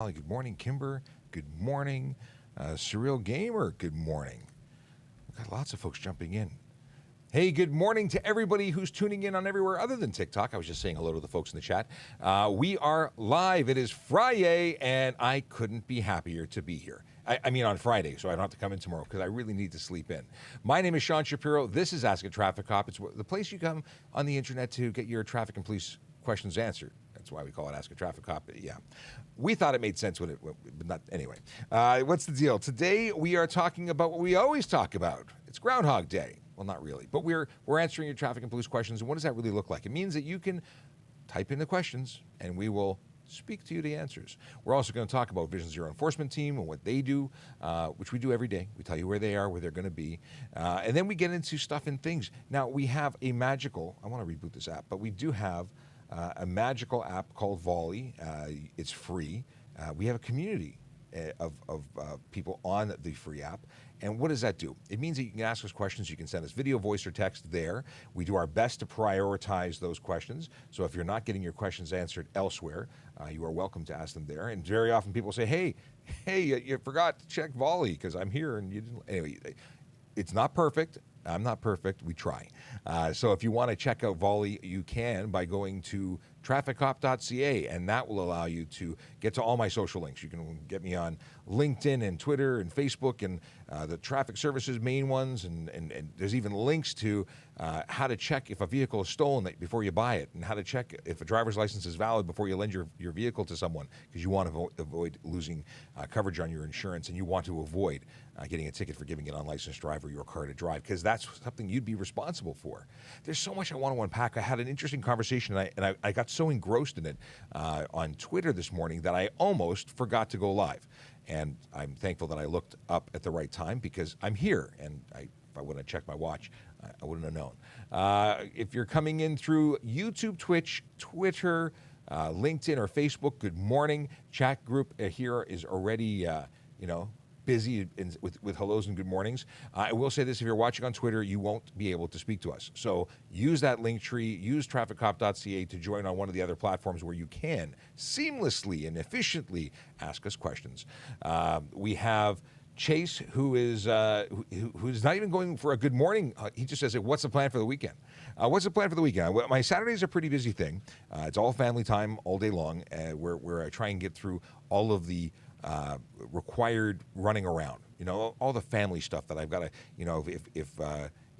Good morning, Kimber. Good morning, Surreal Gamer. Good morning. We've got lots of folks jumping in. Hey, good morning to everybody who's tuning in on everywhere other than TikTok. I was just saying hello to the folks in the chat. We are live. It is FriYay, and I couldn't be happier to be here. I mean on Friday, so I don't have to come in tomorrow because I really need to sleep in. My name is Sean Shapiro. This is Ask a Traffic Cop. It's the place you come on the internet to get your traffic and police questions answered. That's why we call it Ask a Traffic Cop. Yeah. We thought it made sense when it, but not anyway. What's the deal? Today we are talking about what we always talk about. It's Groundhog Day. Well, not really, but we're answering your traffic and police questions. And what does that really look like? It means that you can type in the questions and we will speak to you the answers. We're also going to talk about Vision Zero Enforcement Team and what they do, which we do every day. We tell you where they are, where they're going to be. And then we get into stuff and things. Now, we have a magical, I want to reboot this app, but we do have a magical app called Volley. It's free. We have a community of people on the free app. And what does that do? It means that you can ask us questions. You can send us video, voice, or text there. We do our best to prioritize those questions. So if you're not getting your questions answered elsewhere, you are welcome to ask them there. And very often people say, hey, you forgot to check Volley because I'm here and you didn't. Anyway, it's not perfect. I'm not perfect. We try. So if you want to check out Volley, you can by going to trafficcop.ca, and that will allow you to get to all my social links. You can get me on LinkedIn and Twitter and Facebook and the traffic services main ones, and there's even links to how to check if a vehicle is stolen before you buy it, and how to check if a driver's license is valid before you lend your vehicle to someone, because you want to avoid losing coverage on your insurance, and you want to avoid getting a ticket for giving an unlicensed driver your car to drive, because that's something you'd be responsible for. There's so much I want to unpack. I had an interesting conversation, and I got so engrossed in it on Twitter this morning that I almost forgot to go live. And I'm thankful that I looked up at the right time because I'm here, and if I wouldn't have checked my watch, I wouldn't have known. If you're coming in through YouTube, Twitch, Twitter, LinkedIn, or Facebook, good morning. Chat group here is already, busy with hellos and good mornings. I will say this, if you're watching on Twitter, you won't be able to speak to us. So use that link tree, use trafficcop.ca to join on one of the other platforms where you can seamlessly and efficiently ask us questions. We have Chase, who's not even going for a good morning. He just says, what's the plan for the weekend? What's the plan for the weekend? My Saturdays are a pretty busy thing. It's all family time all day long, where I try and get through all of the required running around, all the family stuff that I've got to,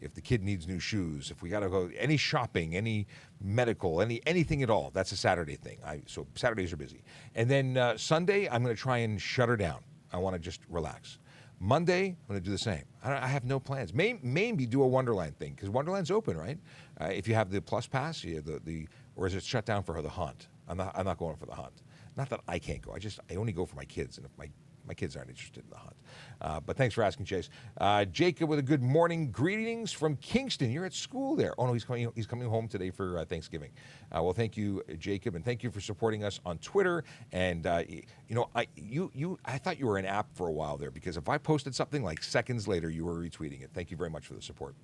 if the kid needs new shoes, if we got to go any shopping, any medical, anything at all, that's a Saturday thing. So Saturdays are busy. And then Sunday, I'm going to try and shut her down. I want to just relax. Monday, I'm going to do the same. I have no plans. Maybe do a Wonderland thing, because Wonderland's open, right? If you have the Plus Pass, or is it shut down for the hunt? I'm not going for the hunt. Not that I can't go. I only go for my kids, and if my kids aren't interested in the hunt. But thanks for asking, Chase. Jacob with a good morning. Greetings from Kingston. You're at school there. Oh no, he's coming home today for Thanksgiving. Well, thank you, Jacob, and thank you for supporting us on Twitter. And I thought you were an app for a while there, because if I posted something, like seconds later, you were retweeting it. Thank you very much for the support.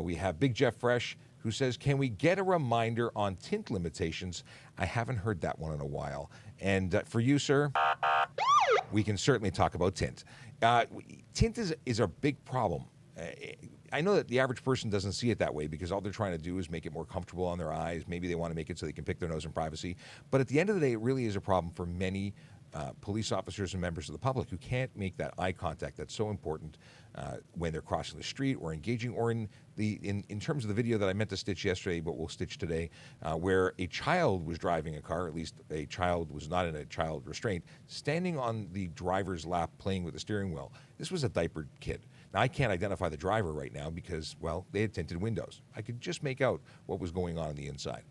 We have Big Jeff Fresh, who says, can we get a reminder on tint limitations? I haven't heard that one in a while. And for you, sir, we can certainly talk about tint. Tint is a big problem. I know that the average person doesn't see it that way, because all they're trying to do is make it more comfortable on their eyes. Maybe they want to make it so they can pick their nose in privacy. But at the end of the day, it really is a problem for many police officers and members of the public who can't make that eye contact that's so important when they're crossing the street or engaging, or in terms of the video that I meant to stitch yesterday, but we'll stitch today, where a child was driving a car, at least a child was not in a child restraint, standing on the driver's lap playing with the steering wheel. This was a diapered kid. Now, I can't identify the driver right now because, well, they had tinted windows. I could just make out what was going on the inside.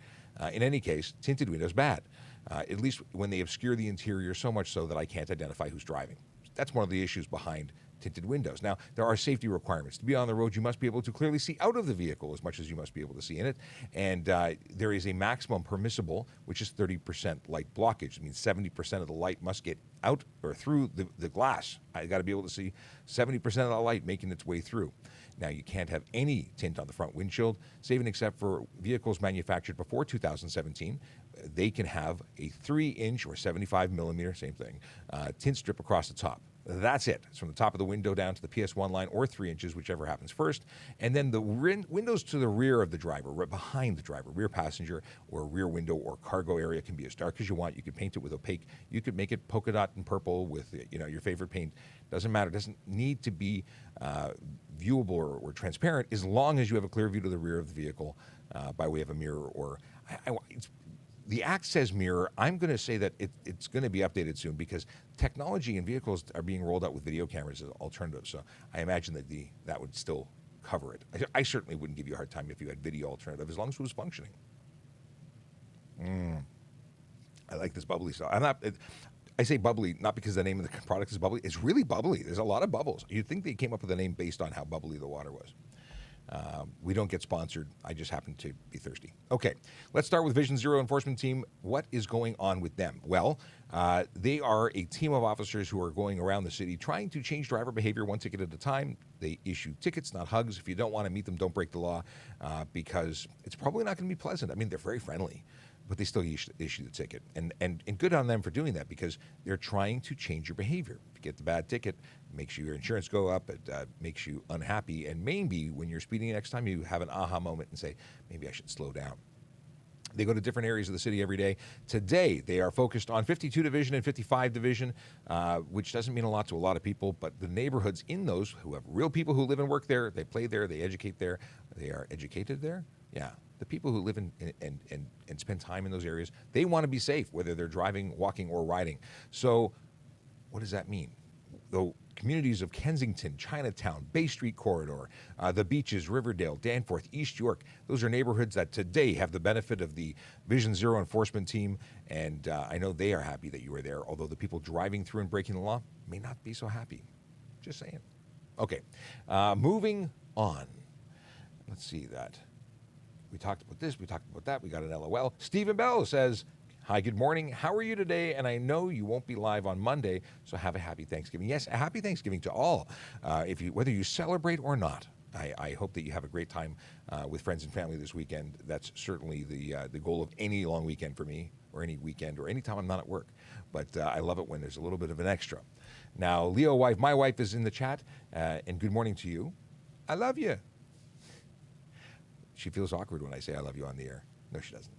In any case, tinted windows bad. At least when they obscure the interior so much so that I can't identify who's driving. That's one of the issues behind tinted windows. Now, there are safety requirements. To be on the road, you must be able to clearly see out of the vehicle as much as you must be able to see in it. And there is a maximum permissible, which is 30% light blockage. It means 70% of the light must get out or through the glass. I got to be able to see 70% of the light making its way through. Now, you can't have any tint on the front windshield, save and except for vehicles manufactured before 2017. they can have a 3-inch or 75 millimeter, same thing, tint strip across the top. That's it. It's from the top of the window down to the PS1 line, or 3 inches, whichever happens first. And then the windows to the rear of the driver, right behind the driver, rear passenger or rear window or cargo area, can be as dark as you want. You could paint it with opaque. You could make it polka dot and purple with your favorite paint. Doesn't matter. It doesn't need to be viewable or transparent, as long as you have a clear view to the rear of the vehicle by way of a mirror or the Act says mirror. I'm going to say that it's going to be updated soon, because technology in vehicles are being rolled out with video cameras as alternatives. So I imagine that that would still cover it. I certainly wouldn't give you a hard time if you had video alternative, as long as it was functioning. I like this bubbly stuff. I say bubbly not because the name of the product is bubbly. It's really bubbly. There's a lot of bubbles. You'd think they came up with the name based on how bubbly the water was. We don't get sponsored. I just happen to be thirsty. Okay, let's start with Vision Zero Enforcement Team. What is going on with them? Well, they are a team of officers who are going around the city trying to change driver behavior one ticket at a time. They issue tickets, not hugs. If you don't want to meet them, don't break the law, because it's probably not going to be pleasant. I mean, they're very friendly, but they still issue the ticket. And good on them for doing that, because they're trying to change your behavior. If you get the bad ticket, it makes your insurance go up, it makes you unhappy, and maybe when you're speeding next time, you have an aha moment and say, maybe I should slow down. They go to different areas of the city every day. Today, they are focused on 52 Division and 55 Division, which doesn't mean a lot to a lot of people, but the neighborhoods in those who have real people who live and work there, they play there, they educate there, they are educated there. Yeah. The people who live and spend time in those areas, they want to be safe, whether they're driving, walking, or riding. So what does that mean? The communities of Kensington, Chinatown, Bay Street Corridor, the beaches, Riverdale, Danforth, East York, those are neighborhoods that today have the benefit of the Vision Zero Enforcement Team, and I know they are happy that you are there, although the people driving through and breaking the law may not be so happy. Just saying. Okay, moving on. Let's see that. We talked about this, we talked about that, we got an LOL. Stephen Bell says, hi, good morning. How are you today? And I know you won't be live on Monday, so have a happy Thanksgiving. Yes, a happy Thanksgiving to all, whether you celebrate or not. I hope that you have a great time with friends and family this weekend. That's certainly the goal of any long weekend for me, or any weekend, or any time I'm not at work. But I love it when there's a little bit of an extra. Now, Leo wife, my wife is in the chat, and good morning to you. I love you. She feels awkward when I say I love you on the air. No, she doesn't.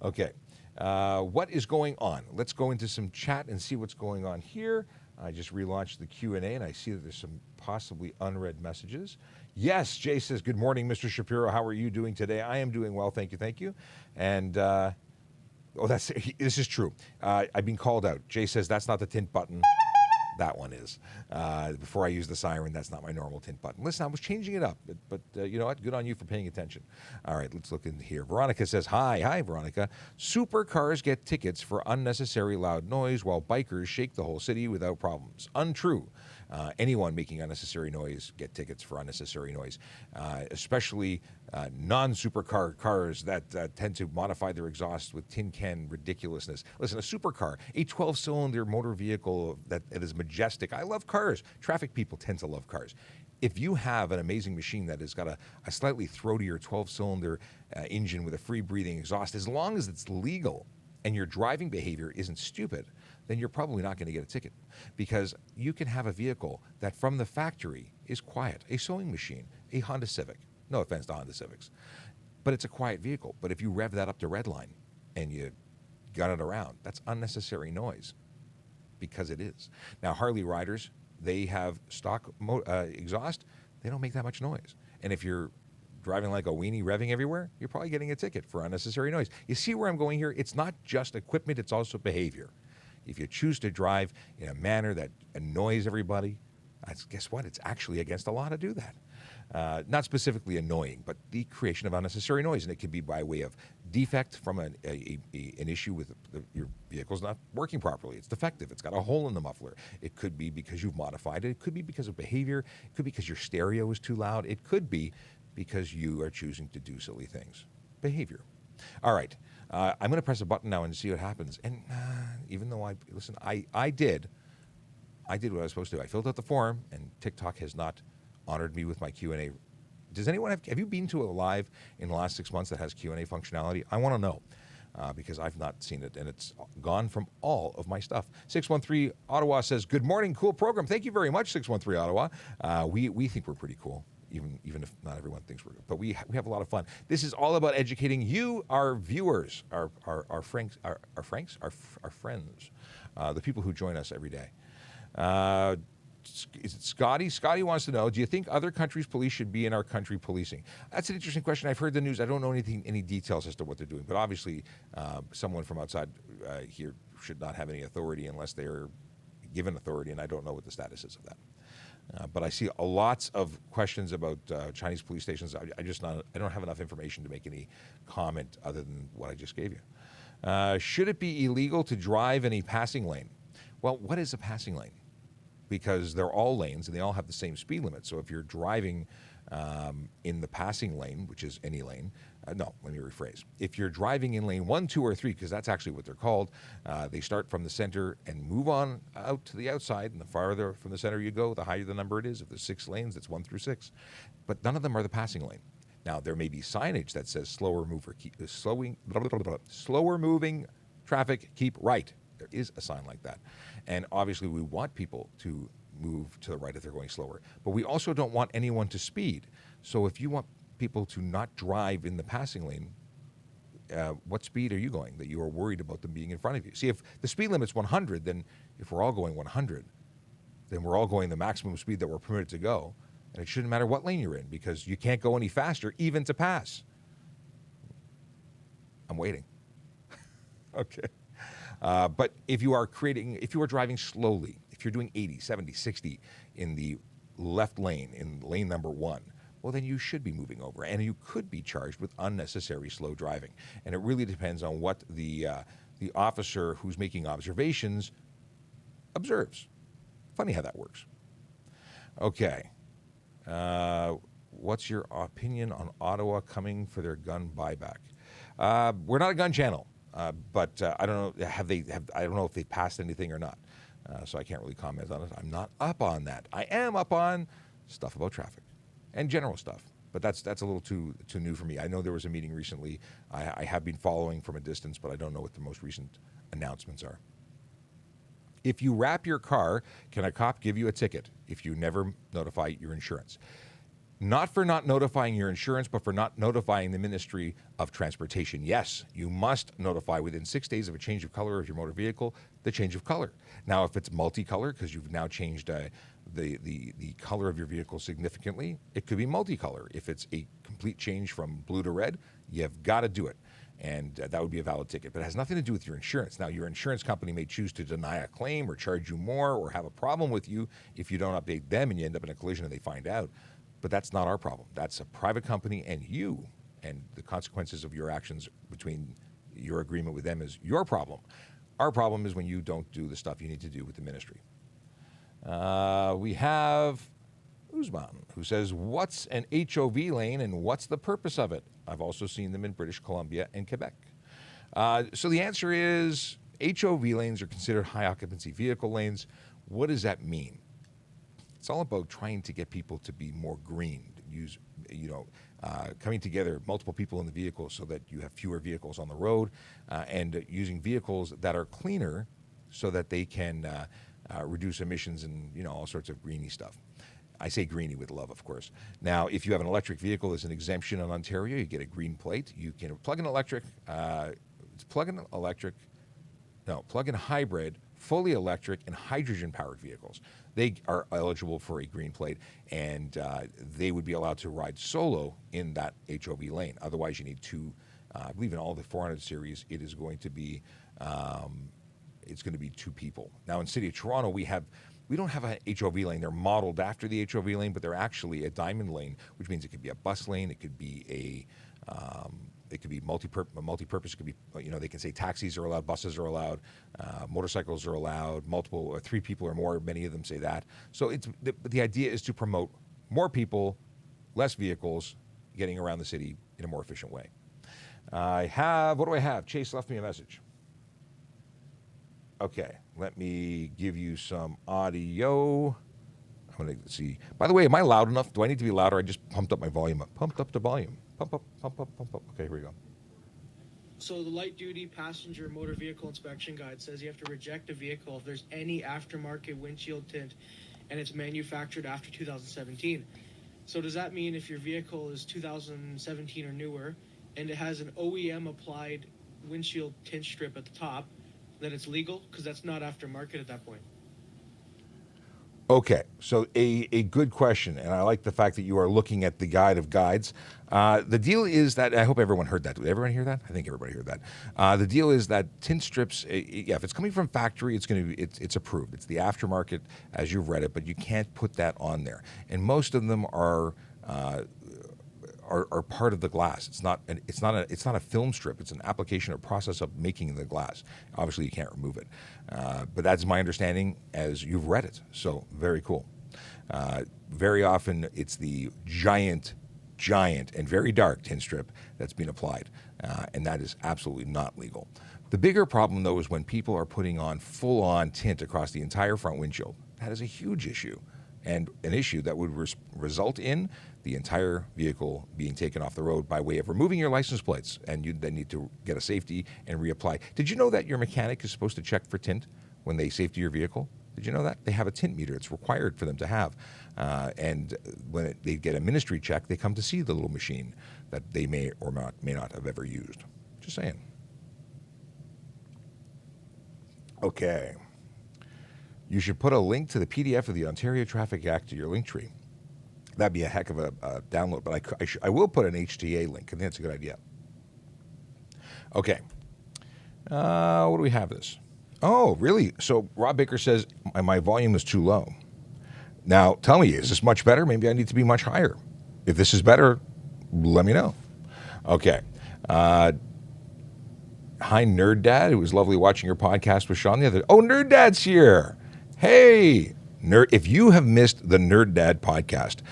Okay. What is going on? Let's go into some chat and see what's going on here. I just relaunched the Q&A, and I see that there's some possibly unread messages. Yes, Jay says, good morning, Mr. Shapiro. How are you doing today? I am doing well, thank you, thank you. And, this is true. I've been called out. Jay says, that's not the tint button. That one is. Before I use the siren, that's not my normal tint button. Listen, I was changing it up, but you know what? Good on you for paying attention. All right, let's look in here. Veronica says, hi. Hi, Veronica. Supercars get tickets for unnecessary loud noise, while bikers shake the whole city without problems. Untrue. Anyone making unnecessary noise get tickets for unnecessary noise, especially non-supercar cars that tend to modify their exhaust with tin can ridiculousness. Listen, a supercar, a 12-cylinder motor vehicle that is majestic. I love cars. Traffic people tend to love cars. If you have an amazing machine that has got a slightly throatier 12-cylinder engine with a free-breathing exhaust, as long as it's legal and your driving behavior isn't stupid, then you're probably not going to get a ticket, because you can have a vehicle that from the factory is quiet, a sewing machine, a Honda Civic. No offense to Honda Civics, but it's a quiet vehicle. But if you rev that up to redline and you gun it around, that's unnecessary noise, because it is. Now, Harley riders, they have stock exhaust. They don't make that much noise. And if you're driving like a weenie revving everywhere, you're probably getting a ticket for unnecessary noise. You see where I'm going here? It's not just equipment, it's also behavior. If you choose to drive in a manner that annoys everybody, guess what? It's actually against the law to do that. Not specifically annoying, but the creation of unnecessary noise. And it could be by way of defect from an issue with your vehicle's not working properly. It's defective. It's got a hole in the muffler. It could be because you've modified it. It could be because of behavior. It could be because your stereo is too loud. It could be because you are choosing to do silly things. Behavior. All right. I'm going to press a button now and see what happens. And even though I did what I was supposed to do. I filled out the form, and TikTok has not honored me with my Q&A. Does anyone have you been to a live in the last 6 months that has Q&A functionality? I want to know. because I've not seen it, and it's gone from all of my stuff. 613 Ottawa says, good morning, cool program. Thank you very much, 613 Ottawa. We think we're pretty cool. Even if not everyone thinks we're good, but we have a lot of fun. This is all about educating you, our viewers, our friends, the people who join us every day. Is it Scotty? Scotty wants to know, do you think other countries' police should be in our country policing? That's an interesting question. I've heard the news. I don't know any details as to what they're doing, but obviously someone from outside here should not have any authority unless they're given authority, and I don't know what the status is of that. But I see lots of questions about Chinese police stations. I don't have enough information to make any comment other than what I just gave you. Should it be illegal to drive in a passing lane? Well, what is a passing lane? Because they're all lanes and they all have the same speed limit. So if you're driving in the passing lane, which is any lane, no, let me rephrase. If you're driving in lane 1, 2, or 3, because that's actually what they're called, they start from the center and move on out to the outside, and the farther from the center you go, the higher the number it is. If there's 6 lanes, it's 1 through 6. But none of them are the passing lane. Now, there may be signage that says slower moving traffic, keep right. There is a sign like that. And obviously, we want people to move to the right if they're going slower. But we also don't want anyone to speed. So if you want people to not drive in the passing lane, what speed are you going that you are worried about them being in front of you? See, if the speed limit's 100, then if we're all going 100, then we're all going the maximum speed that we're permitted to go. And it shouldn't matter what lane you're in because you can't go any faster even to pass. I'm waiting. Okay. But if you are driving slowly, if you're doing 80, 70, 60 in the left lane, in lane number 1, well, then you should be moving over, and you could be charged with unnecessary slow driving. And it really depends on what the officer who's making observations observes. Funny how that works. Okay. What's your opinion on Ottawa coming for their gun buyback? We're not a gun channel, but I don't know. I don't know if they've passed anything or not, so I can't really comment on it. I'm not up on that. I am up on stuff about traffic and general stuff, but that's a little too new for me. I know there was a meeting recently. I have been following from a distance, but I don't know what the most recent announcements are. If you wrap your car, can a cop give you a ticket if you never notify your insurance? Not for not notifying your insurance, but for not notifying the Ministry of Transportation. Yes, you must notify within 6 days of a change of color of your motor vehicle, the change of color. Now, if it's multicolor, because you've now changed the color of your vehicle significantly, it could be multicolor. If it's a complete change from blue to red, you've got to do it. And that would be a valid ticket. But it has nothing to do with your insurance. Now, your insurance company may choose to deny a claim or charge you more or have a problem with you if you don't update them and you end up in a collision and they find out. But that's not our problem. That's a private company, and you and the consequences of your actions between your agreement with them is your problem. Our problem is when you don't do the stuff you need to do with the ministry. We have Usman, who says, what's an HOV lane and what's the purpose of it? I've also seen them in British Columbia and Quebec. So the answer is HOV lanes are considered high occupancy vehicle lanes. What does that mean? It's all about trying to get people to be more green, coming together, multiple people in the vehicle so that you have fewer vehicles on the road, and using vehicles that are cleaner so that they can reduce emissions and all sorts of greeny stuff. I say greeny with love, of course. Now, if you have an electric vehicle, there's an exemption in Ontario. You get a green plate. You can plug-in hybrid, fully electric, and hydrogen-powered vehicles. They are eligible for a green plate, and they would be allowed to ride solo in that HOV lane. Otherwise, you need two. I believe in all the 400 series, it is going to be it's going to be 2 people. Now, in City of Toronto, we don't have a HOV lane. They're modeled after the HOV lane, but they're actually a diamond lane, which means it could be a bus lane. It could be multi-purpose. It could be, they can say taxis are allowed, buses are allowed, motorcycles are allowed, multiple or 3 people or more. Many of them say that. So the idea is to promote more people, less vehicles, getting around the city in a more efficient way. What do I have? Chase left me a message. Okay, let me give you some audio. I'm going to see. By the way, am I loud enough? Do I need to be louder? I just pumped up my volume up. Pumped up the volume. Pump up. Okay, here we go. So the light duty passenger motor vehicle inspection guide says you have to reject a vehicle if there's any aftermarket windshield tint and it's manufactured after 2017. So does that mean if your vehicle is 2017 or newer and it has an OEM applied windshield tint strip at the top, that it's legal? Because that's not aftermarket at that point. Okay, so a good question, and I like the fact that you are looking at the guide of guides. The deal is that, I hope everyone heard that. Did everyone hear that? I think everybody heard that. The deal is that tint strips, yeah, if it's coming from factory, it's approved. It's the aftermarket as you've read it, but you can't put that on there. And most of them are part of the glass. It's not a film strip. It's an application or process of making the glass. Obviously, you can't remove it, but that's my understanding as you've read it. So very cool. Very often, it's the giant and very dark tint strip that's being applied, and that is absolutely not legal. The bigger problem, though, is when people are putting on full-on tint across the entire front windshield. That is a huge issue, and an issue that would result in the entire vehicle being taken off the road by way of removing your license plates, and you then need to get a safety and reapply. Did you know that your mechanic is supposed to check for tint when they safety your vehicle? Did you know that? They have a tint meter. It's required for them to have. And when they get a ministry check, they come to see the little machine that they may or may not have ever used. Just saying. Okay. You should put a link to the PDF of the Ontario Traffic Act to your link tree. That'd be a heck of a download, but I will put an HTA link. I think that's a good idea. Okay. What do we have this? Oh, really? So Rob Baker says my volume is too low. Now, tell me, is this much better? Maybe I need to be much higher. If this is better, let me know. Okay. Hi, Nerd Dad. It was lovely watching your podcast with Sean the other day. Oh, Nerd Dad's here. Hey. Nerd, if you have missed the Nerd Dad podcast,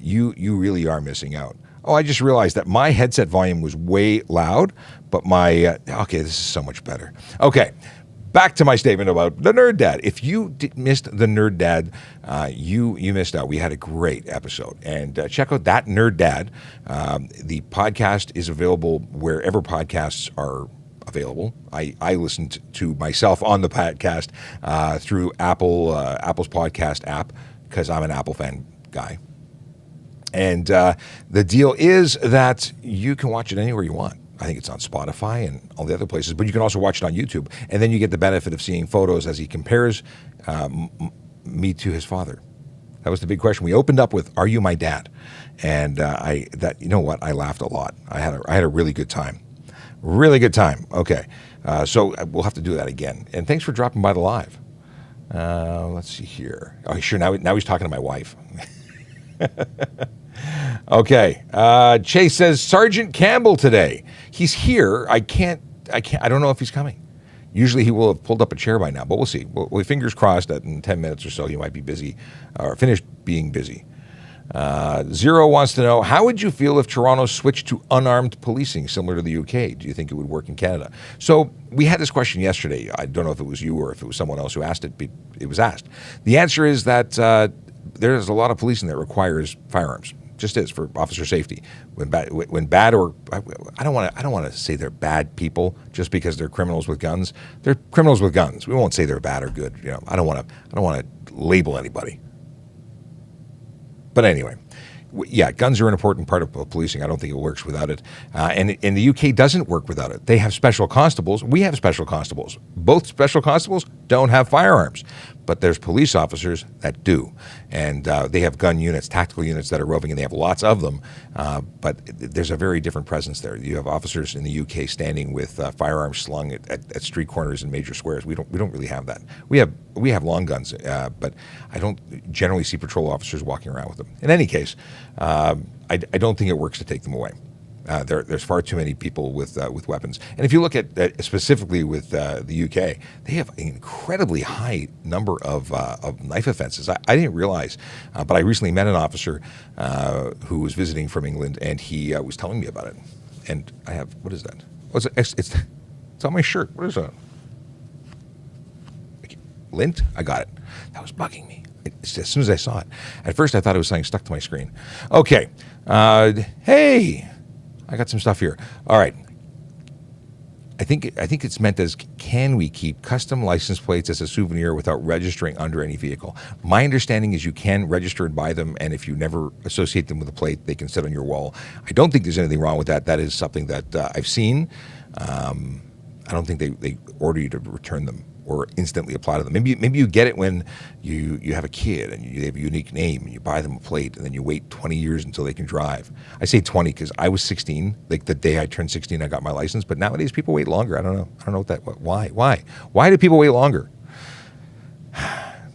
you really are missing out. Oh, I just realized that my headset volume was way loud, but my, okay, this is so much better. Okay, back to my statement about the Nerd Dad. If you missed the Nerd Dad, you missed out. We had a great episode. And check out that Nerd Dad. The podcast is available wherever podcasts are available. I listened to myself on the podcast through Apple's podcast app because I'm an Apple fan guy. And the deal is that you can watch it anywhere you want. I think it's on Spotify and all the other places, but you can also watch it on YouTube. And then you get the benefit of seeing photos as he compares me to his father. That was the big question. We opened up with, "Are you my dad?" And you know what? I laughed a lot. I had a really good time. Really good time. Okay. So we'll have to do that again. And thanks for dropping by the live. Let's see here. Oh, sure. Now he's talking to my wife. Okay. Chase says Sergeant Campbell today. He's here. I don't know if he's coming. Usually he will have pulled up a chair by now, but we'll see. Well, fingers crossed that in 10 minutes or so he might be busy or finished being busy. Zero wants to know, how would you feel if Toronto switched to unarmed policing similar to the UK? Do you think it would work in Canada? So we had this question yesterday. I don't know if it was you or if it was someone else who asked it, but it was asked. The answer is that there's a lot of policing that requires firearms. Just is for officer safety. When bad or I don't want to say they're bad people just because they're criminals with guns. They're criminals with guns. We won't say they're bad or good. You know, I don't want to label anybody. But anyway, yeah, guns are an important part of policing. I don't think it works without it. And the UK doesn't work without it. They have special constables. We have special constables. Both special constables don't have firearms, but there's police officers that do. And they have gun units, tactical units that are roving, and they have lots of them. But there's a very different presence there. You have officers in the UK standing with firearms slung at street corners and major squares. We don't really have that. We have long guns, but I don't generally see patrol officers walking around with them. In any case, I don't think it works to take them away. There's far too many people with weapons. And if you look at specifically with the UK, they have an incredibly high number of knife offenses. I didn't realize, but I recently met an officer who was visiting from England, and he was telling me about it. And I have, what is that? Oh, it's on my shirt. What is that? Lint? I got it. That was bugging me. As soon as I saw it. At first, I thought it was something stuck to my screen. Okay. Hey. I got some stuff here. All right. I think it's meant as, can we keep custom license plates as a souvenir without registering under any vehicle? My understanding is you can register and buy them, and if you never associate them with a plate, they can sit on your wall. I don't think there's anything wrong with that. That is something that I've seen. I don't think they order you to return them or instantly apply to them. Maybe you get it when you have a kid and they have a unique name and you buy them a plate and then you wait 20 years until they can drive. I say 20 because I was 16, like the day I turned 16, I got my license. But nowadays people wait longer. I don't know why do people wait longer?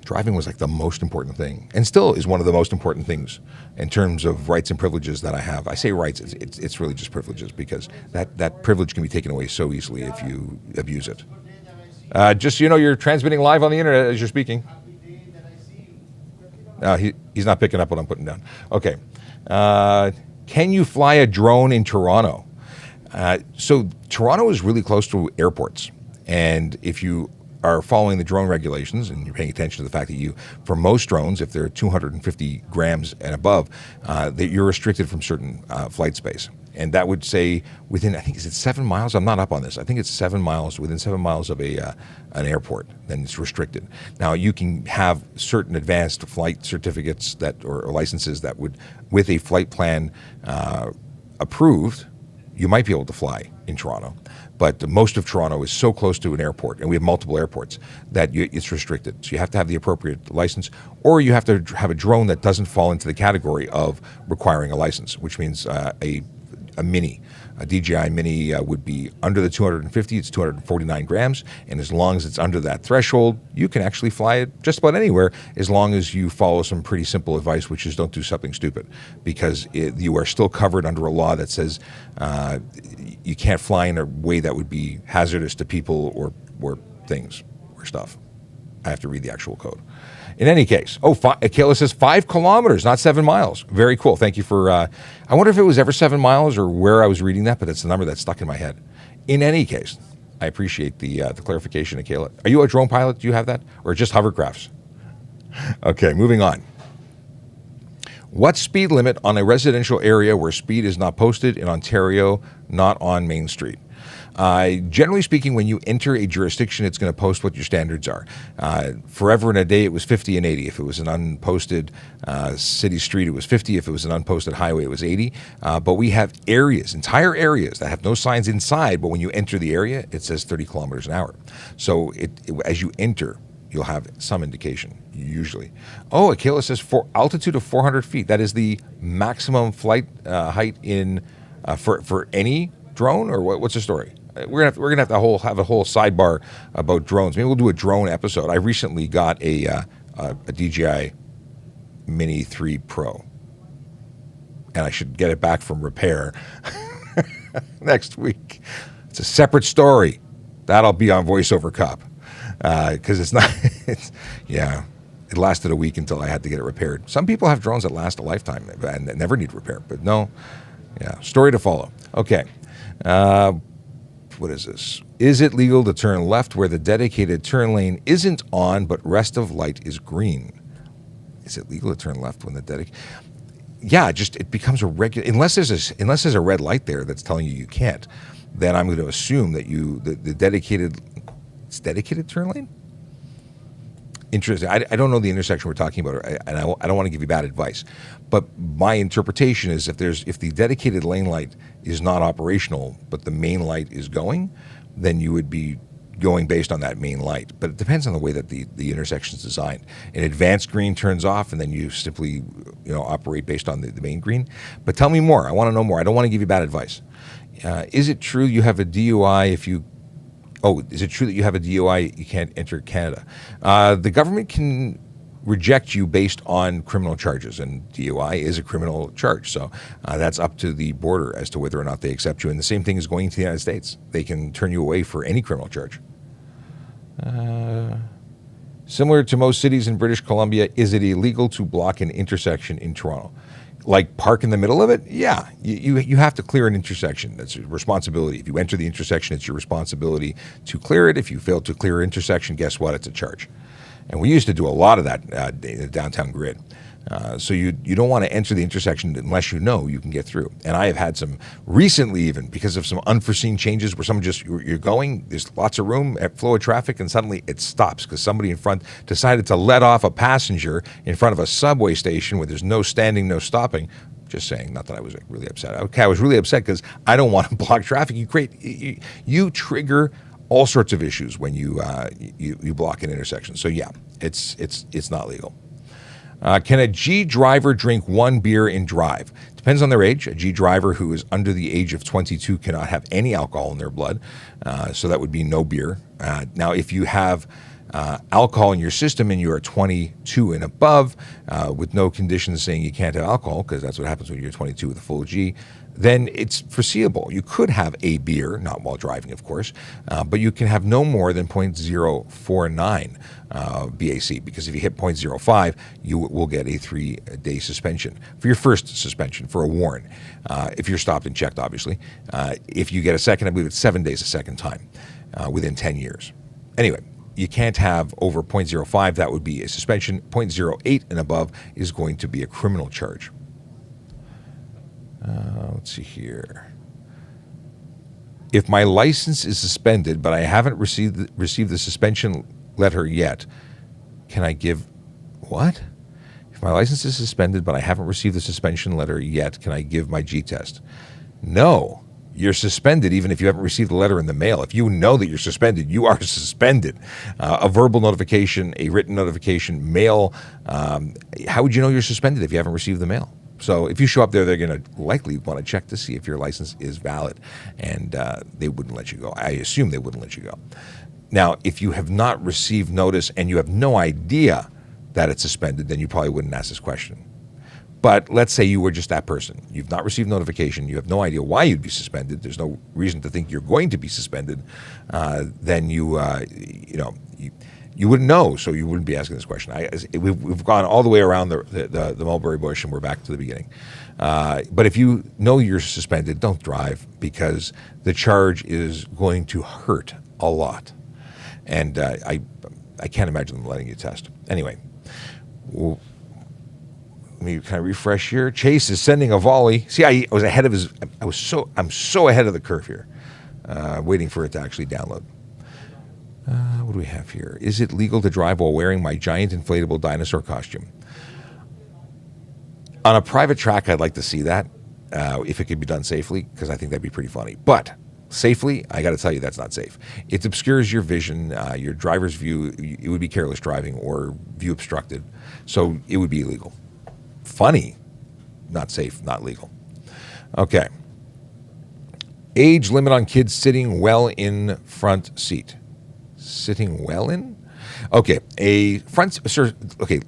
Driving was like the most important thing, and still is one of the most important things in terms of rights and privileges that I have. I say rights, it's really just privileges, because that privilege can be taken away so easily if you abuse it. Just so you know, you're transmitting live on the internet as you're speaking. He's not picking up what I'm putting down. Okay. Can you fly a drone in Toronto? So Toronto is really close to airports, and if you are following the drone regulations and you're paying attention to the fact that for most drones, if they're 250 grams and above, that you're restricted from certain flight space. And that would say within, I think, is it 7 miles? I'm not up on this. I think it's 7 miles, within 7 miles of an airport, then it's restricted. Now, you can have certain advanced flight certificates or licenses that would, with a flight plan approved, you might be able to fly in Toronto. But most of Toronto is so close to an airport, and we have multiple airports, that it's restricted. So you have to have the appropriate license, or you have to have a drone that doesn't fall into the category of requiring a license, which means a mini. A DJI Mini would be under the 250, it's 249 grams, and as long as it's under that threshold, you can actually fly it just about anywhere, as long as you follow some pretty simple advice, which is don't do something stupid, because you are still covered under a law that says you can't fly in a way that would be hazardous to people or things or stuff. I have to read the actual code. In any case, Kayla says 5 kilometers, not 7 miles. Very cool. Thank you for, I wonder if it was ever 7 miles or where I was reading that, but it's the number that's stuck in my head. In any case, I appreciate the clarification of Kayla. Are you a drone pilot? Do you have that? Or just hovercrafts? Okay, moving on. What speed limit on a residential area where speed is not posted in Ontario, not on Main Street? Generally speaking, when you enter a jurisdiction, it's going to post what your standards are. Forever and a day, it was 50 and 80. If it was an unposted city street, it was 50. If it was an unposted highway, it was 80. But we have entire areas that have no signs inside, but when you enter the area, it says 30 kilometers an hour. So as you enter, you'll have some indication, usually. Akela says for altitude of 400 feet. That is the maximum flight height for any drone, or what's the story? We're gonna have to have a whole sidebar about drones. Maybe we'll do a drone episode. I recently got a DJI Mini 3 Pro, and I should get it back from repair next week. It's a separate story. That'll be on VoiceOver Cup, because it's not. It lasted a week until I had to get it repaired. Some people have drones that last a lifetime and that never need repair, but no. Yeah, story to follow. Okay. What is this? Is it legal to turn left where the dedicated turn lane isn't on, but rest of light is green? Is it legal to turn left when the dedicated? Yeah, it becomes a regular. Unless there's a red light there that's telling you can't, then I'm going to assume that the dedicated turn lane. Interesting. I don't know the intersection we're talking about, and I don't want to give you bad advice. But my interpretation is if the dedicated lane light is not operational, but the main light is going, then you would be going based on that main light. But it depends on the way that the intersection is designed. An advanced green turns off, and then you simply operate based on the main green. But tell me more. I want to know more. I don't want to give you bad advice. Is it true you have a DUI if you... is it true that you have a DUI, you can't enter Canada? The government can reject you based on criminal charges, and DUI is a criminal charge. So that's up to the border as to whether or not they accept you. And the same thing is going to the United States. They can turn you away for any criminal charge. Similar to most cities in British Columbia, is it illegal to block an intersection in Toronto? Like park in the middle of it? Yeah, you have to clear an intersection. That's your responsibility. If you enter the intersection, it's your responsibility to clear it. If you fail to clear an intersection, guess what? It's a charge. And we used to do a lot of that in the downtown grid. So you don't want to enter the intersection unless you know you can get through. And I have had some recently, even because of some unforeseen changes where someone you're going, there's lots of room at flow of traffic, and suddenly it stops because somebody in front decided to let off a passenger in front of a subway station where there's no standing, no stopping. Just saying, not that I was really upset. Okay, I was really upset because I don't want to block traffic. You trigger all sorts of issues when you block an intersection. So yeah, it's not legal. Can a G driver drink one beer and drive? Depends on their age. A G driver who is under the age of 22 cannot have any alcohol in their blood, so that would be no beer. Now, if you have alcohol in your system and you are 22 and above, with no conditions saying you can't have alcohol, because that's what happens when you're 22 with a full G, then it's foreseeable. You could have a beer, not while driving, of course, but you can have no more than 0.049 BAC, because if you hit 0.05, you will get a 3-day suspension for your first suspension for a warn. If you're stopped and checked, obviously. If you get a second, I believe it's 7 days a second time within 10 years. Anyway, you can't have over 0.05. That would be a suspension. 0.08 and above is going to be a criminal charge. Let's see here. If my license is suspended, but I haven't received the suspension letter yet, can I give what? If my license is suspended, but I haven't received the suspension letter yet, can I give my G test? No. You're suspended even if you haven't received the letter in the mail. If you know that you're suspended, you are suspended. A verbal notification, a written notification, mail. How would you know you're suspended if you haven't received the mail? So if you show up there, they're going to likely want to check to see if your license is valid, and they wouldn't let you go. I assume they wouldn't let you go. Now, if you have not received notice and you have no idea that it's suspended, then you probably wouldn't ask this question. But let's say you were just that person. You've not received notification. You have no idea why you'd be suspended. There's no reason to think you're going to be suspended. Then you wouldn't know, so you wouldn't be asking this question. We've gone all the way around the mulberry bush, and we're back to the beginning. But if you know you're suspended, don't drive, because the charge is going to hurt a lot. And I can't imagine them letting you test. Anyway, let me kind of refresh here. Chase is sending a volley. See, I was ahead of his. I'm so ahead of the curve here, waiting for it to actually download. What do we have here? Is it legal to drive while wearing my giant inflatable dinosaur costume? On a private track, I'd like to see that, if it could be done safely, because I think that'd be pretty funny. But safely, I got to tell you, that's not safe. It obscures your vision, your driver's view. It would be careless driving or view obstructed. So it would be illegal. Funny, not safe, not legal. Okay. Age limit on kids sitting well in front seat. Sitting well in? Okay,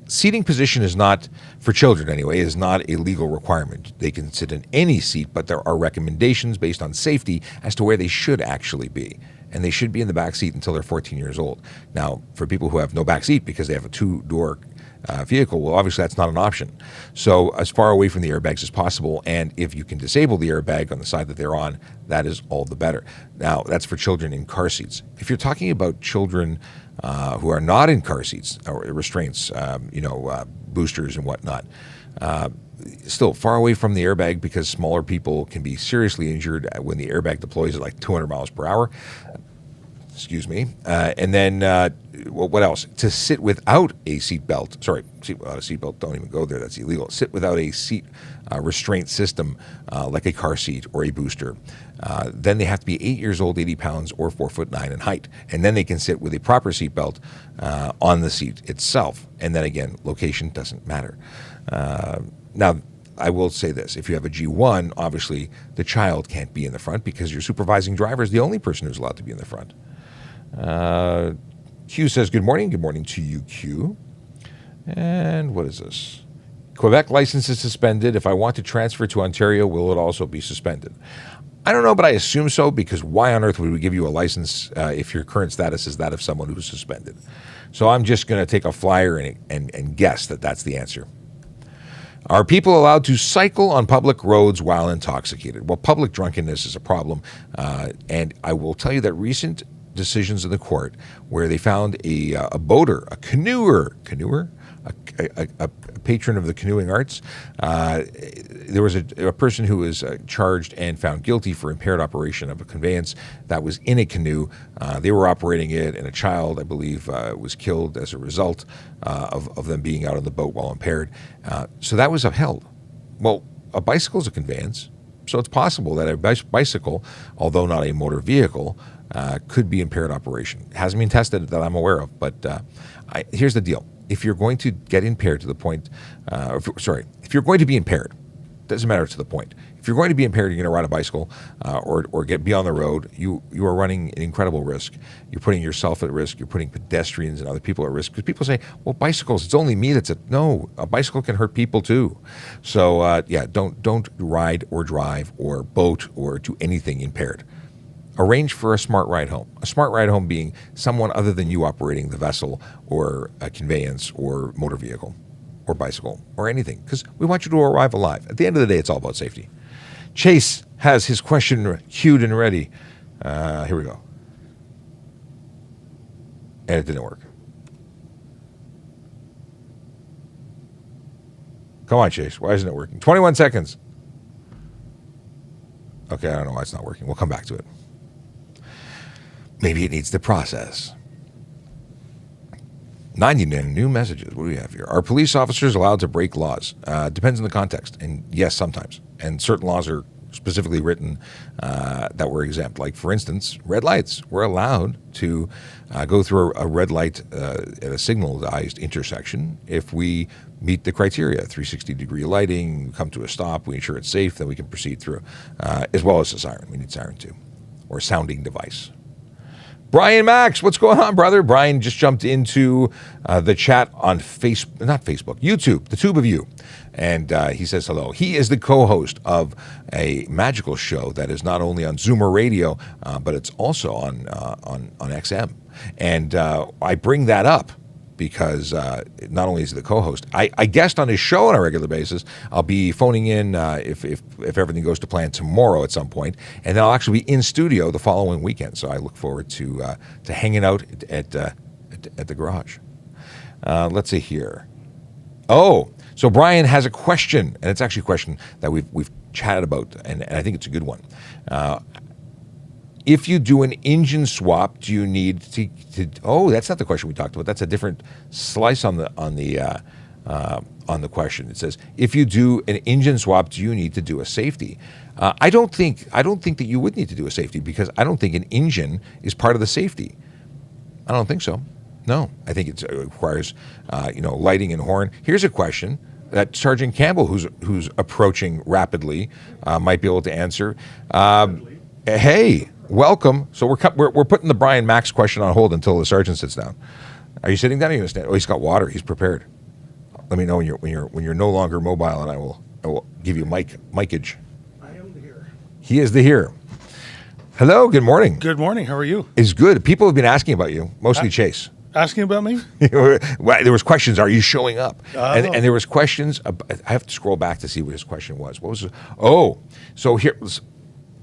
seating position is not, for children anyway, is not a legal requirement. They can sit in any seat, but there are recommendations based on safety as to where they should actually be. And they should be in the back seat until they're 14 years old. Now, for people who have no back seat because they have a two-door vehicle, well, obviously that's not an option. So as far away from the airbags as possible, and if you can disable the airbag on the side that they're on, that is all the better. Now, that's for children in car seats. If you're talking about children who are not in car seats or restraints, boosters and whatnot, still far away from the airbag, because smaller people can be seriously injured when the airbag deploys at like 200 miles per hour. Excuse me. And then what else? To sit without a seatbelt. Sorry, without a seatbelt, don't even go there. That's illegal. Sit without a seat restraint system like a car seat or a booster. Then they have to be 8 years old, 80 pounds, or 4'9" in height. And then they can sit with a proper seatbelt on the seat itself. And then again, location doesn't matter. Now, I will say this. If you have a G1, obviously the child can't be in the front, because your supervising driver is the only person who's allowed to be in the front. Q says, good morning. Good morning to you, Q. And what is this? Quebec license is suspended. If I want to transfer to Ontario, will it also be suspended? I don't know, but I assume so, because why on earth would we give you a license if your current status is that of someone who's suspended? So I'm just going to take a flyer and guess that that's the answer. Are people allowed to cycle on public roads while intoxicated? Well, public drunkenness is a problem, and I will tell you that recent decisions in the court where they found a boater, a canoer, a patron of the canoeing arts. There was a person who was charged and found guilty for impaired operation of a conveyance that was in a canoe. They were operating it, and a child, I believe, was killed as a result of them being out on the boat while impaired. So that was upheld. Well, a bicycle is a conveyance, so it's possible that a bicycle, although not a motor vehicle, could be impaired operation. It hasn't been tested that I'm aware of, but here's the deal. If you're going to get impaired to the point, if you're going to be impaired, doesn't matter to the point. If you're going to be impaired, you're going to ride a bicycle or be on the road, you are running an incredible risk. You're putting yourself at risk. You're putting pedestrians and other people at risk. Because people say, well, bicycles, it's only me that's no, a bicycle can hurt people too. So don't ride or drive or boat or do anything impaired. Arrange for a smart ride home. A smart ride home being someone other than you operating the vessel or a conveyance or motor vehicle or bicycle or anything, because we want you to arrive alive. At the end of the day, it's all about safety. Chase has his question queued and ready. Here we go. And it didn't work. Come on, Chase. Why isn't it working? 21 seconds. Okay, I don't know why it's not working. We'll come back to it. Maybe it needs to process. 99 new messages. What do we have here? Are police officers allowed to break laws? Depends on the context. And yes, sometimes. And certain laws are specifically written that were exempt. Like, for instance, red lights. We're allowed to go through a red light at a signalized intersection if we meet the criteria. 360-degree lighting, come to a stop, we ensure it's safe, then we can proceed through. As well as a siren. We need siren too. Or a sounding device. Brian Max, what's going on, brother? Brian just jumped into the chat on YouTube, the tube of you. And he says hello. He is the co-host of a magical show that is not only on Zoomer Radio, but it's also on XM. And I bring that up because not only is he the co-host, I guest on his show on a regular basis. I'll be phoning in if everything goes to plan tomorrow at some point, and then I'll actually be in studio the following weekend. So I look forward to hanging out at the garage. Let's see here. Oh, so Brian has a question, and it's actually a question that we've chatted about, and I think it's a good one. If you do an engine swap, do you need to? Oh, that's not the question we talked about. That's a different slice on the question. It says, if you do an engine swap, do you need to do a safety? I don't think that you would need to do a safety, because I don't think an engine is part of the safety. I don't think so. No, I think it requires lighting and horn. Here's a question that Sergeant Campbell, who's approaching rapidly, might be able to answer. Hey. Welcome. So we're putting the Brian Max question on hold until the sergeant sits down. Are you sitting down? Or are you going to stand? Oh, he's got water. He's prepared. Let me know when you're no longer mobile, and I will give you micage. I am here. He is the here. Hello. Good morning. Good morning. How are you? It's good. People have been asking about you, mostly Chase. Asking about me? There was questions. Are you showing up? And there was questions. I have to scroll back to see what his question was. What was it? Oh, so here.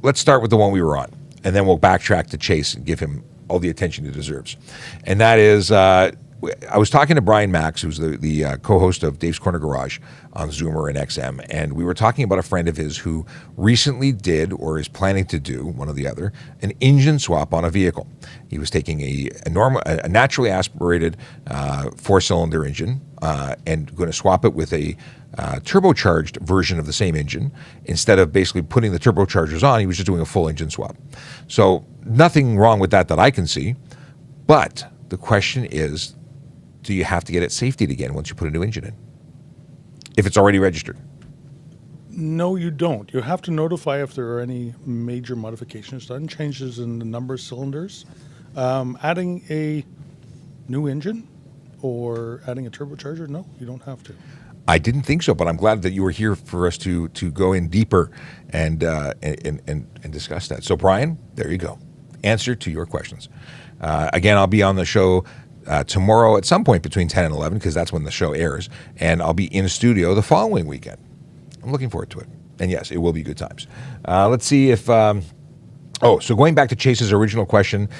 Let's start with the one we were on. And then we'll backtrack to Chase and give him all the attention he deserves. And that is, I was talking to Brian Max, who's the co-host of Dave's Corner Garage on Zoomer and XM, and we were talking about a friend of his who recently did, or is planning to do, one or the other, an engine swap on a vehicle. He was taking a naturally aspirated four-cylinder engine and going to swap it with a turbocharged version of the same engine. Instead of basically putting the turbochargers on, he was just doing a full engine swap. So nothing wrong with that I can see. But the question is, do you have to get it safetied again once you put a new engine in? If it's already registered? No, you don't. You have to notify if there are any major modifications done, changes in the number of cylinders. Adding a new engine or adding a turbocharger, no, you don't have to. I didn't think so, but I'm glad that you were here for us to go in deeper and discuss that. So, Brian, there you go. Answer to your questions. Again, I'll be on the show tomorrow at some point between 10 and 11, because that's when the show airs, and I'll be in studio the following weekend. I'm looking forward to it. And yes, it will be good times. Let's see if... so going back to Chase's original question,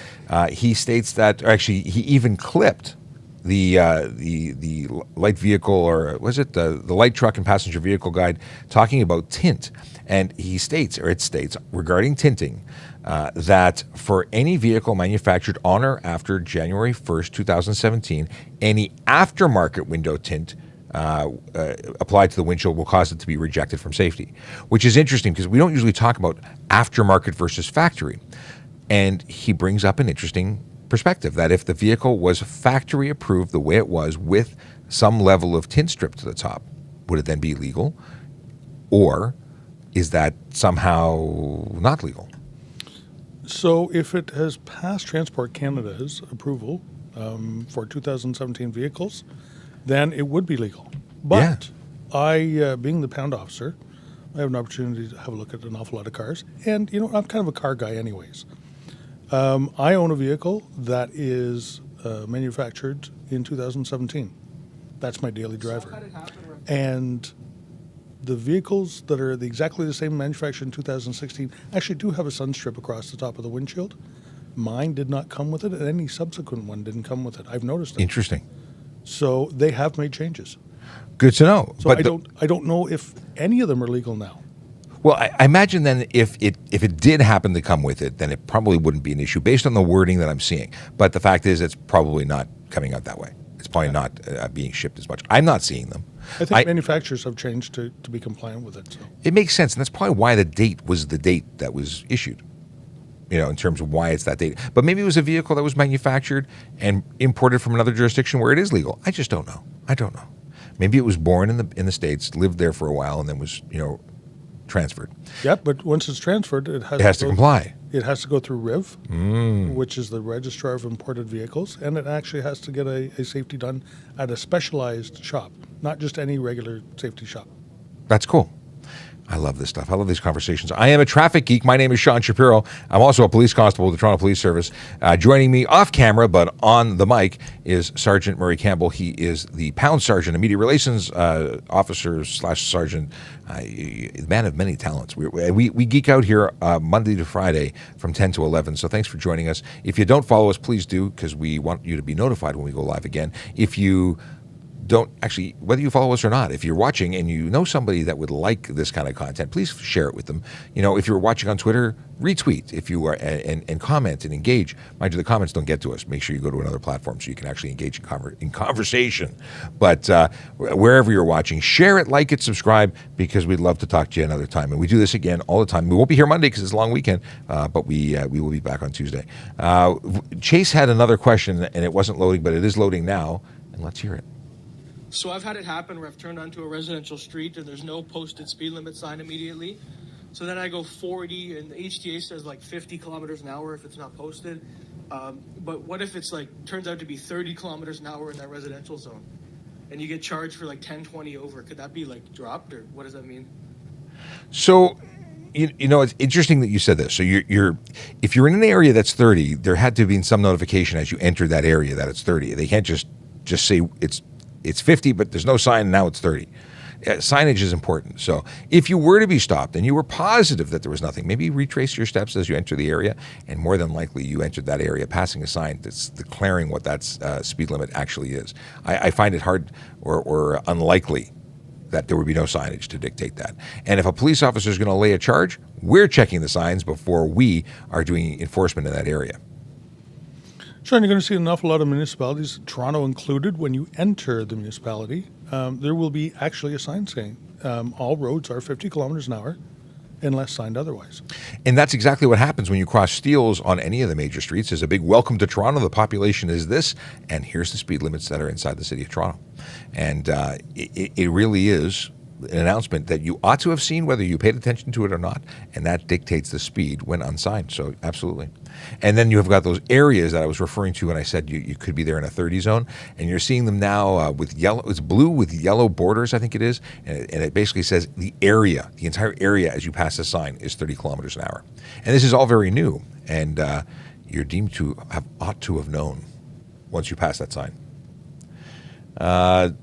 he states that, or actually, he even clipped the light vehicle, or was it the light truck and passenger vehicle guide, talking about tint, and he states, or it states, regarding tinting, that for any vehicle manufactured on or after January 1st, 2017, any aftermarket window tint applied to the windshield will cause it to be rejected from safety, which is interesting because we don't usually talk about aftermarket versus factory. And he brings up an interesting perspective that if the vehicle was factory approved the way it was with some level of tint strip to the top, would it then be legal? Or is that somehow not legal? So if it has passed Transport Canada's approval for 2017 vehicles, then it would be legal. But I, being the pound officer, I have an opportunity to have a look at an awful lot of cars. And, you know, I'm kind of a car guy anyways. I own a vehicle that is manufactured in 2017. That's my daily driver. And the vehicles that are exactly the same manufactured in 2016 actually do have a sun strip across the top of the windshield. Mine did not come with it, and any subsequent one didn't come with it. I've noticed it. Interesting. So they have made changes. Good to know. So I don't know if any of them are legal now. Well, I imagine then if it did happen to come with it, then it probably wouldn't be an issue based on the wording that I'm seeing. But the fact is, it's probably not coming out that way. It's probably not being shipped as much. I'm not seeing them. I think manufacturers have changed to be compliant with it. So. It makes sense, and that's probably why the date was the date that was issued. You know, in terms of why it's that date. But maybe it was a vehicle that was manufactured and imported from another jurisdiction where it is legal. I just don't know. I don't know. Maybe it was born in the States, lived there for a while, and then was, you know, transferred. Yeah, but once it's transferred, it has to comply. It has to go through RIV, which is the Registrar of Imported Vehicles, and it actually has to get a safety done at a specialized shop, not just any regular safety shop. That's cool. I love this stuff. I love these conversations. I am a traffic geek. My name is Sean Shapiro. I'm also a police constable with the Toronto Police Service. Joining me off camera, but on the mic, is Sergeant Murray Campbell. He is the Pound Sergeant, a media relations officer / sergeant, man of many talents. We geek out here Monday to Friday from 10 to 11, so thanks for joining us. If you don't follow us, please do, because we want you to be notified when we go live again. If you don't actually, whether you follow us or not, if you're watching and you know somebody that would like this kind of content, please share it with them. You know, if you're watching on Twitter, retweet if you are and comment and engage. Mind you, the comments don't get to us. Make sure you go to another platform so you can actually engage in conversation. But wherever you're watching, share it, like it, subscribe, because we'd love to talk to you another time. And we do this again all the time. We won't be here Monday because it's a long weekend, but we will be back on Tuesday. Chase had another question, and it wasn't loading, but it is loading now, and let's hear it. So I've had it happen where I've turned onto a residential street and there's no posted speed limit sign immediately. So then I go 40 and the HTA says like 50 kilometers an hour if it's not posted. But what if it's like, turns out to be 30 kilometers an hour in that residential zone and you get charged for like 10, 20 over? Could that be like dropped, or what does that mean? So, you know, it's interesting that you said this. So if you're in an area that's 30, there had to have been some notification as you enter that area that it's 30. They can't just say it's 50, but there's no sign, and now it's 30. Signage is important. So if you were to be stopped and you were positive that there was nothing, maybe retrace your steps as you enter the area, and more than likely you entered that area passing a sign that's declaring what that speed limit actually is. I find it hard or unlikely that there would be no signage to dictate that. And if a police officer is going to lay a charge, we're checking the signs before we are doing enforcement in that area. Sean, you're going to see an awful lot of municipalities, Toronto included, when you enter the municipality, there will be actually a sign saying all roads are 50 kilometers an hour unless signed otherwise. And that's exactly what happens when you cross Steeles on any of the major streets. There's a big welcome to Toronto. The population is this, and here's the speed limits that are inside the city of Toronto. And it really is an announcement that you ought to have seen whether you paid attention to it or not, and that dictates the speed when unsigned. So absolutely. And then you have got those areas that I was referring to when I said you could be there in a 30 zone, and you're seeing them now with yellow. It's blue with yellow borders, I think it is, and it basically says the area, the entire area as you pass the sign is 30 kilometers an hour. And this is all very new, and you're deemed to ought to have known once you pass that sign.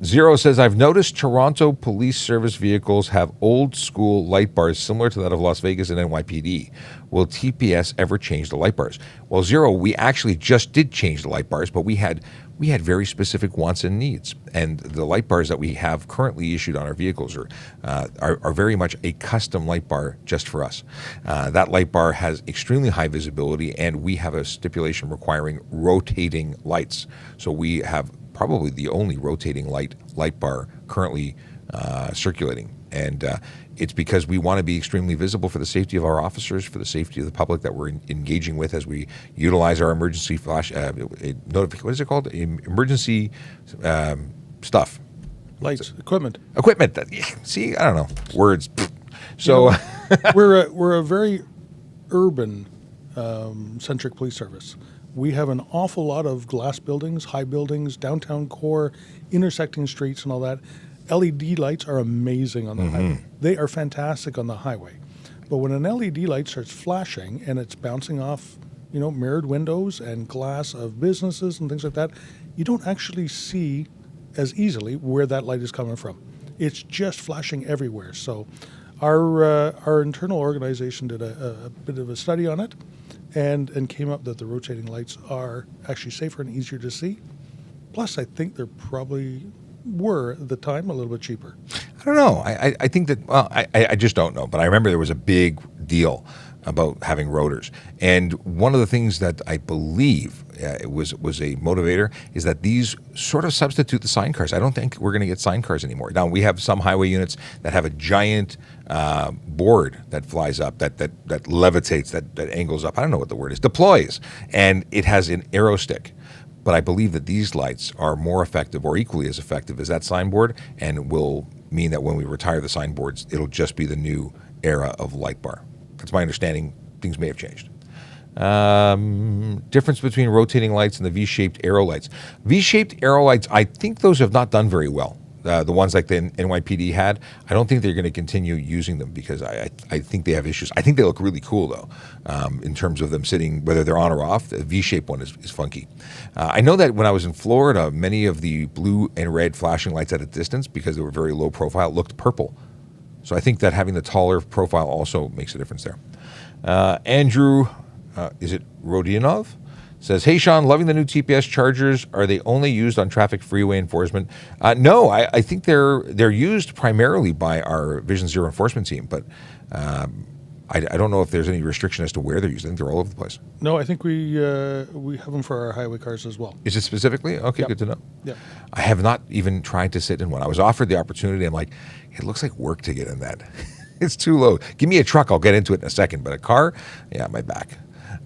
Zero says, I've noticed Toronto Police Service vehicles have old school light bars similar to that of Las Vegas and NYPD. Will TPS ever change the light bars? Well, Zero, we actually just did change the light bars, but we had we had very specific wants and needs. And the light bars that we have currently issued on our vehicles are very much a custom light bar just for us. That light bar has extremely high visibility, and we have a stipulation requiring rotating lights. So we have probably the only rotating light bar currently circulating. And it's because we want to be extremely visible for the safety of our officers, for the safety of the public that we're engaging with as we utilize our emergency flash, what is it called? Emergency stuff. Lights, equipment. Equipment. See, I don't know. Words. So we're a very urban centric police service. We have an awful lot of glass buildings, high buildings, downtown core, intersecting streets and all that. LED lights are amazing on the highway. They are fantastic on the highway. But when an LED light starts flashing and it's bouncing off, mirrored windows and glass of businesses and things like that, you don't actually see as easily where that light is coming from. It's just flashing everywhere. So our internal organization did a bit of a study on it and came up that the rotating lights are actually safer and easier to see. Plus, I think they're probably were at the time a little bit cheaper. I don't know. I think that, well, I just don't know. But I remember there was a big deal about having rotors. And one of the things that I believe was a motivator is that these sort of substitute the sign cars. I don't think we're going to get sign cars anymore. Now, we have some highway units that have a giant board that flies up, that levitates, that angles up. I don't know what the word is. Deploys. And it has an arrow stick. But I believe that these lights are more effective or equally as effective as that signboard, and will mean that when we retire the signboards, it'll just be the new era of light bar. That's my understanding. Things may have changed. Difference between rotating lights and the V-shaped arrow lights. V-shaped arrow lights, I think those have not done very well. The ones like the NYPD had, I don't think they're going to continue using them because I think they have issues. I think they look really cool, though, in terms of them sitting, whether they're on or off. The V-shaped one is funky. I know that when I was in Florida, many of the blue and red flashing lights at a distance, because they were very low profile, looked purple. So I think that having the taller profile also makes a difference there. Andrew, is it Rodionov? Says, hey, Sean, loving the new TPS chargers. Are they only used on traffic freeway enforcement? No, I think they're used primarily by our Vision Zero enforcement team, but I don't know if there's any restriction as to where they're used. I think they're all over the place. No, I think we have them for our highway cars as well. Is it specifically? Okay, Yep. Good to know. Yeah. I have not even tried to sit in one. I was offered the opportunity. I'm like, it looks like work to get in that. It's too low. Give me a truck. I'll get into it in a second. But a car, yeah, my back.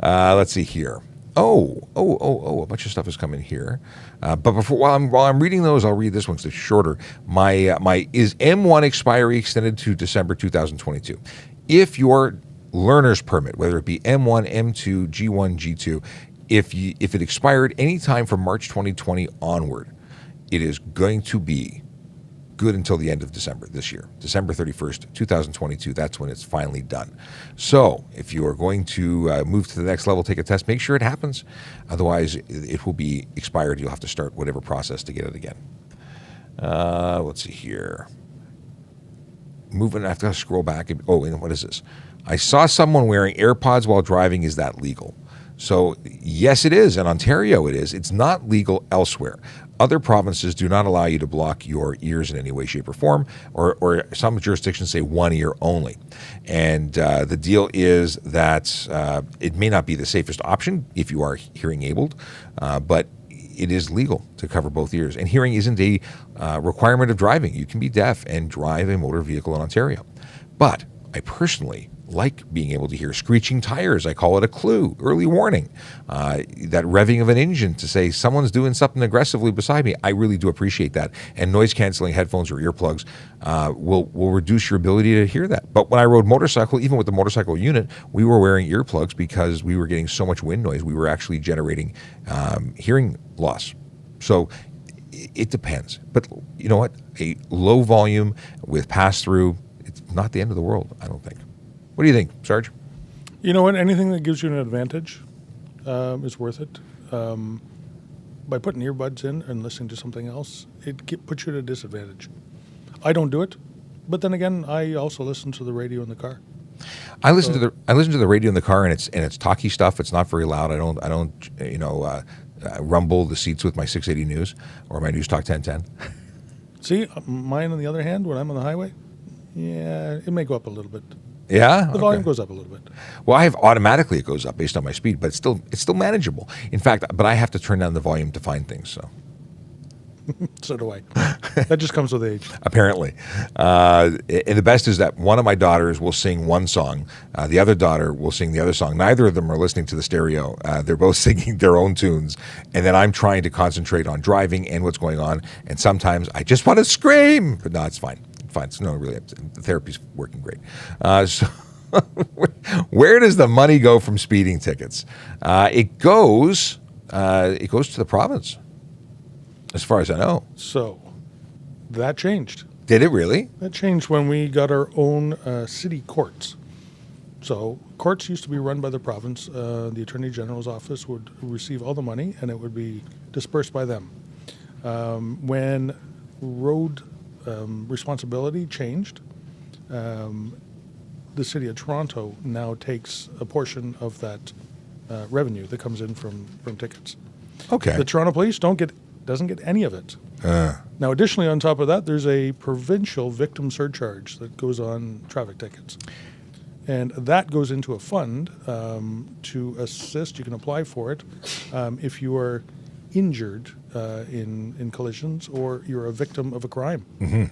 Let's see here. Oh, a bunch of stuff has come in here. But before, while I'm reading those, I'll read this one because it's shorter. My is M1 expiry extended to December 2022. If your learner's permit, whether it be M1, M2, G1, G2, if it expired any time from March 2020 onward, it is going to be good until the end of December this year, December 31st, 2022. That's when it's finally done. So if you are going to move to the next level, take a test, make sure it happens. Otherwise, it will be expired. You'll have to start whatever process to get it again. Let's see here. Moving, I have to scroll back. Oh, and what is this? I saw someone wearing AirPods while driving. Is that legal? So yes, it is. In Ontario, it is. It's not legal elsewhere. Other provinces do not allow you to block your ears in any way, shape, or form, or some jurisdictions say one ear only. And the deal is that it may not be the safest option if you are hearing abled, but it is legal to cover both ears. And hearing isn't a requirement of driving. You can be deaf and drive a motor vehicle in Ontario. But I personally like being able to hear screeching tires. I call it a clue, early warning. That revving of an engine to say someone's doing something aggressively beside me. I really do appreciate that. And noise-canceling headphones or earplugs will reduce your ability to hear that. But when I rode motorcycle, even with the motorcycle unit, we were wearing earplugs because we were getting so much wind noise. We were actually generating hearing loss. So it depends. But you know what? A low volume with pass-through, it's not the end of the world, I don't think. What do you think, Sarge? You know what? Anything that gives you an advantage is worth it. By putting earbuds in and listening to something else, it puts you at a disadvantage. I don't do it, but then again, I also listen to the radio in the car. I listen to the radio in the car, and it's talky stuff. It's not very loud. I don't rumble the seats with my 680 News or my News Talk 1010. See, mine on the other hand, when I'm on the highway, yeah, it may go up a little bit. Yeah, The volume goes up a little bit. Well, I have automatically it goes up based on my speed, but it's still manageable. In fact, but I have to turn down the volume to find things. So So do I. That just comes with age. apparently, and the best is that one of my daughters will sing one song, the other daughter will sing the other song. Neither of them are listening to the stereo. They're both singing their own tunes, and then I'm trying to concentrate on driving and what's going on. And sometimes I just want to scream, but no, it's fine. Fine. No, really, the therapy's working great. So where does the money go from speeding tickets? It goes to the province, as far as I know. So that changed. Did it really? That changed when we got our own city courts. So courts used to be run by the province. The Attorney General's office would receive all the money, and it would be dispersed by them. When road responsibility changed, the City of Toronto now takes a portion of that revenue that comes in from tickets. Okay. The Toronto Police doesn't get any of it. Now, additionally, on top of that, there's a provincial victim surcharge that goes on traffic tickets. And that goes into a fund to assist. You can apply for it if you are injured in collisions or you're a victim of a crime. Mm-hmm.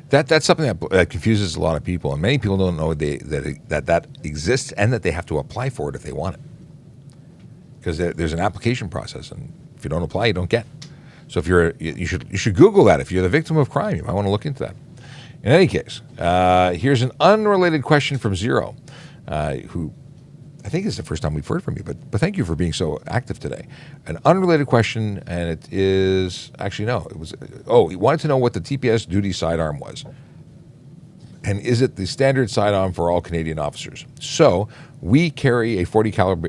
That's something that confuses a lot of people, and many people don't know that exists and that they have to apply for it if they want it. Because there's an application process, and if you don't apply, you don't get. So if you should Google that. If you're the victim of crime, you might want to look into that. In any case, here's an unrelated question from Zero, who I think is the first time we've heard from you, but thank you for being so active today. An unrelated question, and it is actually no, it was he wanted to know what the TPS duty sidearm was, and is it the standard sidearm for all Canadian officers? So we carry a 40 caliber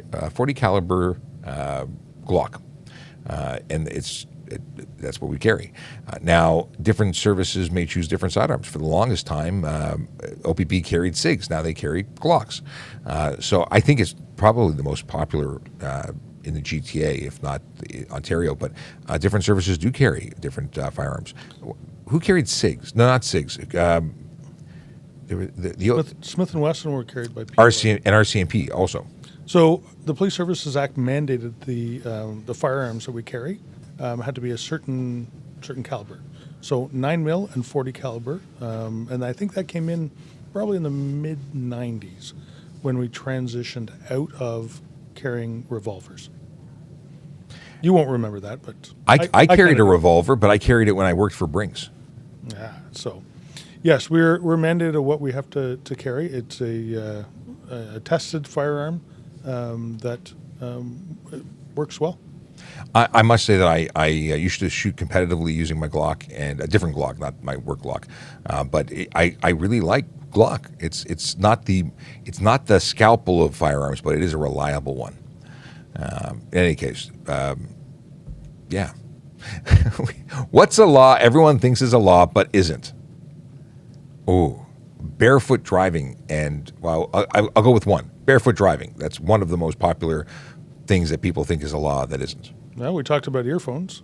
Glock, and that's what we carry. Now, different services may choose different sidearms. For the longest time, OPP carried SIGs. Now they carry Glocks. So I think it's probably the most popular in the GTA, if not Ontario. But different services do carry different firearms. Who carried SIGs? No, not SIGs. Smith & Wesson were carried by RCMP also. So the Police Services Act mandated the firearms that we carry had to be a certain caliber. So 9mm and 40 caliber, and I think that came in probably in the mid-90s when we transitioned out of carrying revolvers. You won't remember that, but I carried a revolver, but I carried it when I worked for Brinks. Yeah, so yes, we're mandated what we have to carry. It's a tested firearm that works well. I must say that I used to shoot competitively using my Glock, and a different Glock, not my work Glock, but I really like Glock. It's not the scalpel of firearms, but it is a reliable one. In any case, yeah. What's a law everyone thinks is a law but isn't? Oh, barefoot driving, and well, I'll go with one. Barefoot driving. That's one of the most popular things that people think is a law that isn't. Well, we talked about earphones.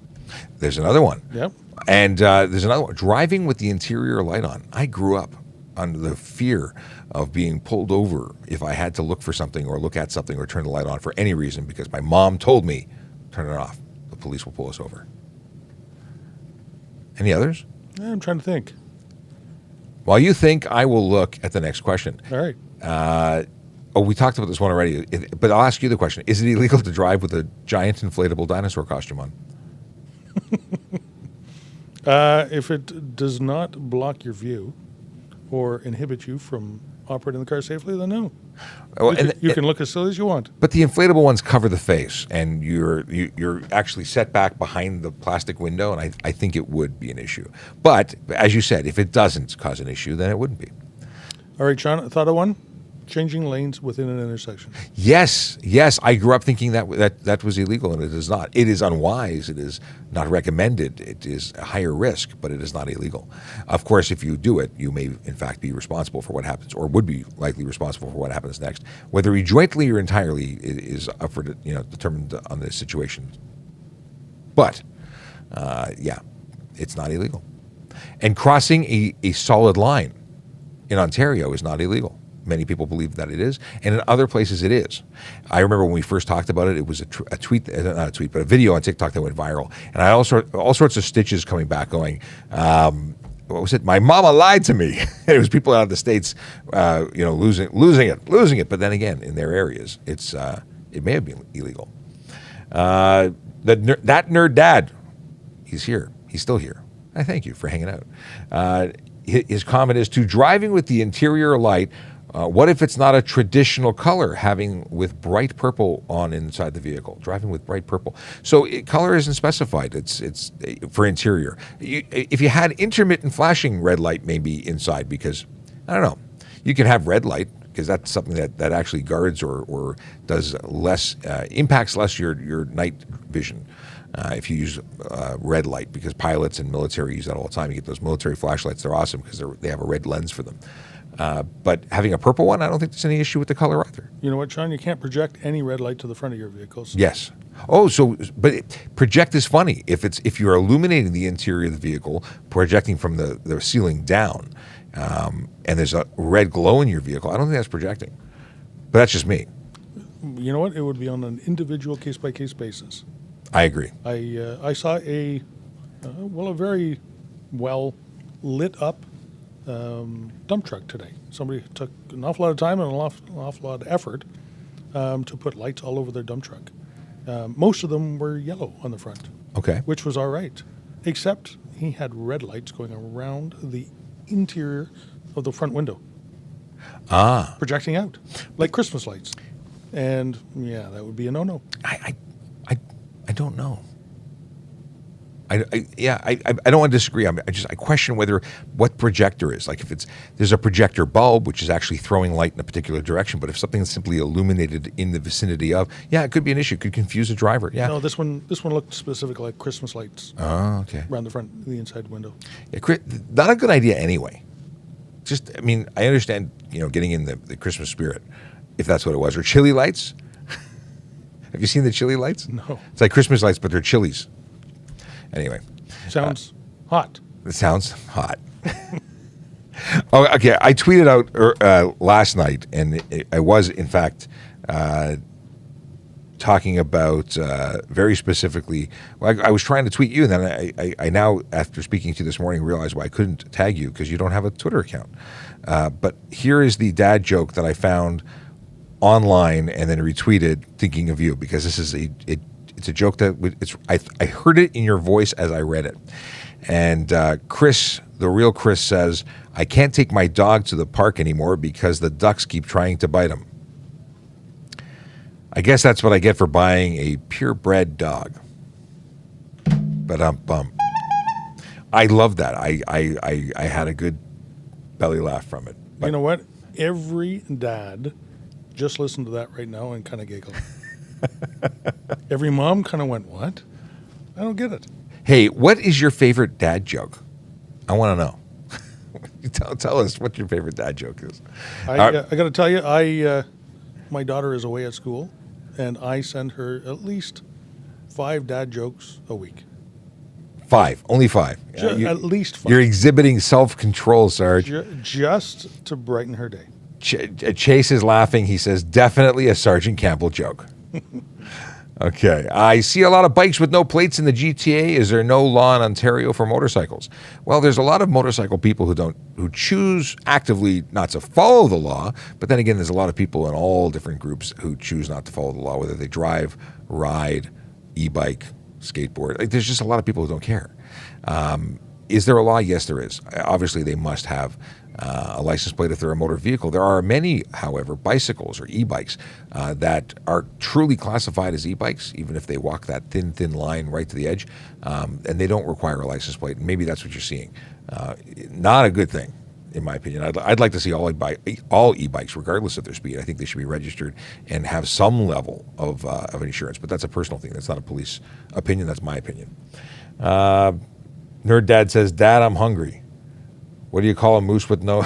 There's another one. Yep. And there's another one. Driving with the interior light on. I grew up under the fear of being pulled over if I had to look for something or look at something or turn the light on for any reason because my mom told me, turn it off. The police will pull us over. Any others? I'm trying to think. While you think, I will look at the next question. All right. We talked about this one already, but I'll ask you the question. Is it illegal to drive with a giant inflatable dinosaur costume on? If it does not block your view or inhibit you from operating the car safely, then no. You can look as silly as you want. But the inflatable ones cover the face, and you're actually set back behind the plastic window, and I think it would be an issue. But, as you said, if it doesn't cause an issue, then it wouldn't be. All right, Sean, thought of one? Changing lanes within an intersection. Yes. I grew up thinking that was illegal, and it is not. It is unwise. It is not recommended. It is a higher risk, but it is not illegal. Of course, if you do it, you may in fact be responsible for what happens, or would be likely responsible for what happens next. Whether you jointly or entirely is up for determined on the situation. But, yeah, it's not illegal. And crossing a solid line in Ontario is not illegal. Many people believe that it is, and in other places it is. I remember when we first talked about it, it was a tweet, not a tweet, but a video on TikTok that went viral. And I had all sorts of stitches coming back going, what was it? My mama lied to me. It was people out of the States, losing it. But then again, in their areas, it may have been illegal. That nerd dad, he's here. He's still here. I thank you for hanging out. His comment is, to driving with the interior light, what if it's not a traditional color, having with bright purple on inside the vehicle? Driving with bright purple. So color isn't specified. It's for interior. If you had intermittent flashing red light maybe inside, because, I don't know, you can have red light, because that's something that actually guards or does less, impacts less your night vision. If you use red light, because pilots and military use that all the time. You get those military flashlights. They're awesome because they have a red lens for them. But having a purple one, I don't think there's any issue with the color either. You know what, Sean? You can't project any red light to the front of your vehicles. Yes. Oh, but project is funny. If you're illuminating the interior of the vehicle, projecting from the ceiling down, and there's a red glow in your vehicle, I don't think that's projecting. But that's just me. You know what? It would be on an individual case-by-case basis. I agree. I saw a very well lit up dump truck today. Somebody took an awful lot of time and an awful lot of effort to put lights all over their dump truck. Most of them were yellow on the front, Okay. which was all right, except he had red lights going around the interior of the front window, projecting out like Christmas lights. And yeah, that would be a no-no. I don't know. I don't want to disagree. I question what projector is. Like if there's a projector bulb, which is actually throwing light in a particular direction, but if something is simply illuminated in the vicinity of, it could be an issue. It could confuse a driver. Yeah. No, this one looked specifically like Christmas lights. Oh, okay. Around the inside window. Yeah, not a good idea anyway. I understand, getting in the Christmas spirit, if that's what it was. Or chili lights. Have you seen the chili lights? No. It's like Christmas lights, but they're chilies. Anyway. Sounds hot. It sounds hot. Oh, okay. I tweeted out last night, and I was, in fact, talking about very specifically. Well, I was trying to tweet you, and then I now, after speaking to you this morning, realized why I couldn't tag you, because you don't have a Twitter account. But here is the dad joke that I found online and then retweeted, thinking of you, because this is it's a joke that I heard it in your voice as I read it. And Chris, the real Chris, says, I can't take my dog to the park anymore because the ducks keep trying to bite him. I guess that's what I get for buying a purebred dog. But I love that. I had a good belly laugh from it. But you know what? Every dad just listened to that right now and kind of giggled. Every mom kind of went, what? I don't get it. Hey, what is your favorite dad joke? I want to know. Tell us what your favorite dad joke is. I got to tell you, my daughter is away at school, and I send her at least 5 dad jokes a week. 5, only 5. At least 5. You're exhibiting self-control, Sarge. Just to brighten her day. Chase is laughing. He says, definitely a Sergeant Campbell joke. Okay. I see a lot of bikes with no plates in the GTA. Is there no law in Ontario for motorcycles? Well, there's a lot of motorcycle people who choose actively not to follow the law. But then again, there's a lot of people in all different groups who choose not to follow the law, whether they drive, ride, e-bike, skateboard. Like, there's just a lot of people who don't care. Is there a law? Yes, there is. Obviously, they must have a license plate if they're a motor vehicle. There are many, however, bicycles or e-bikes that are truly classified as e-bikes, even if they walk that thin line right to the edge, and they don't require a license plate. And maybe that's what you're seeing. Not a good thing, in my opinion. I'd like to see all e-bikes, regardless of their speed. I think they should be registered and have some level of insurance. But that's a personal thing. That's not a police opinion. That's my opinion. Nerd Dad says, Dad, I'm hungry. What do you call a moose with no...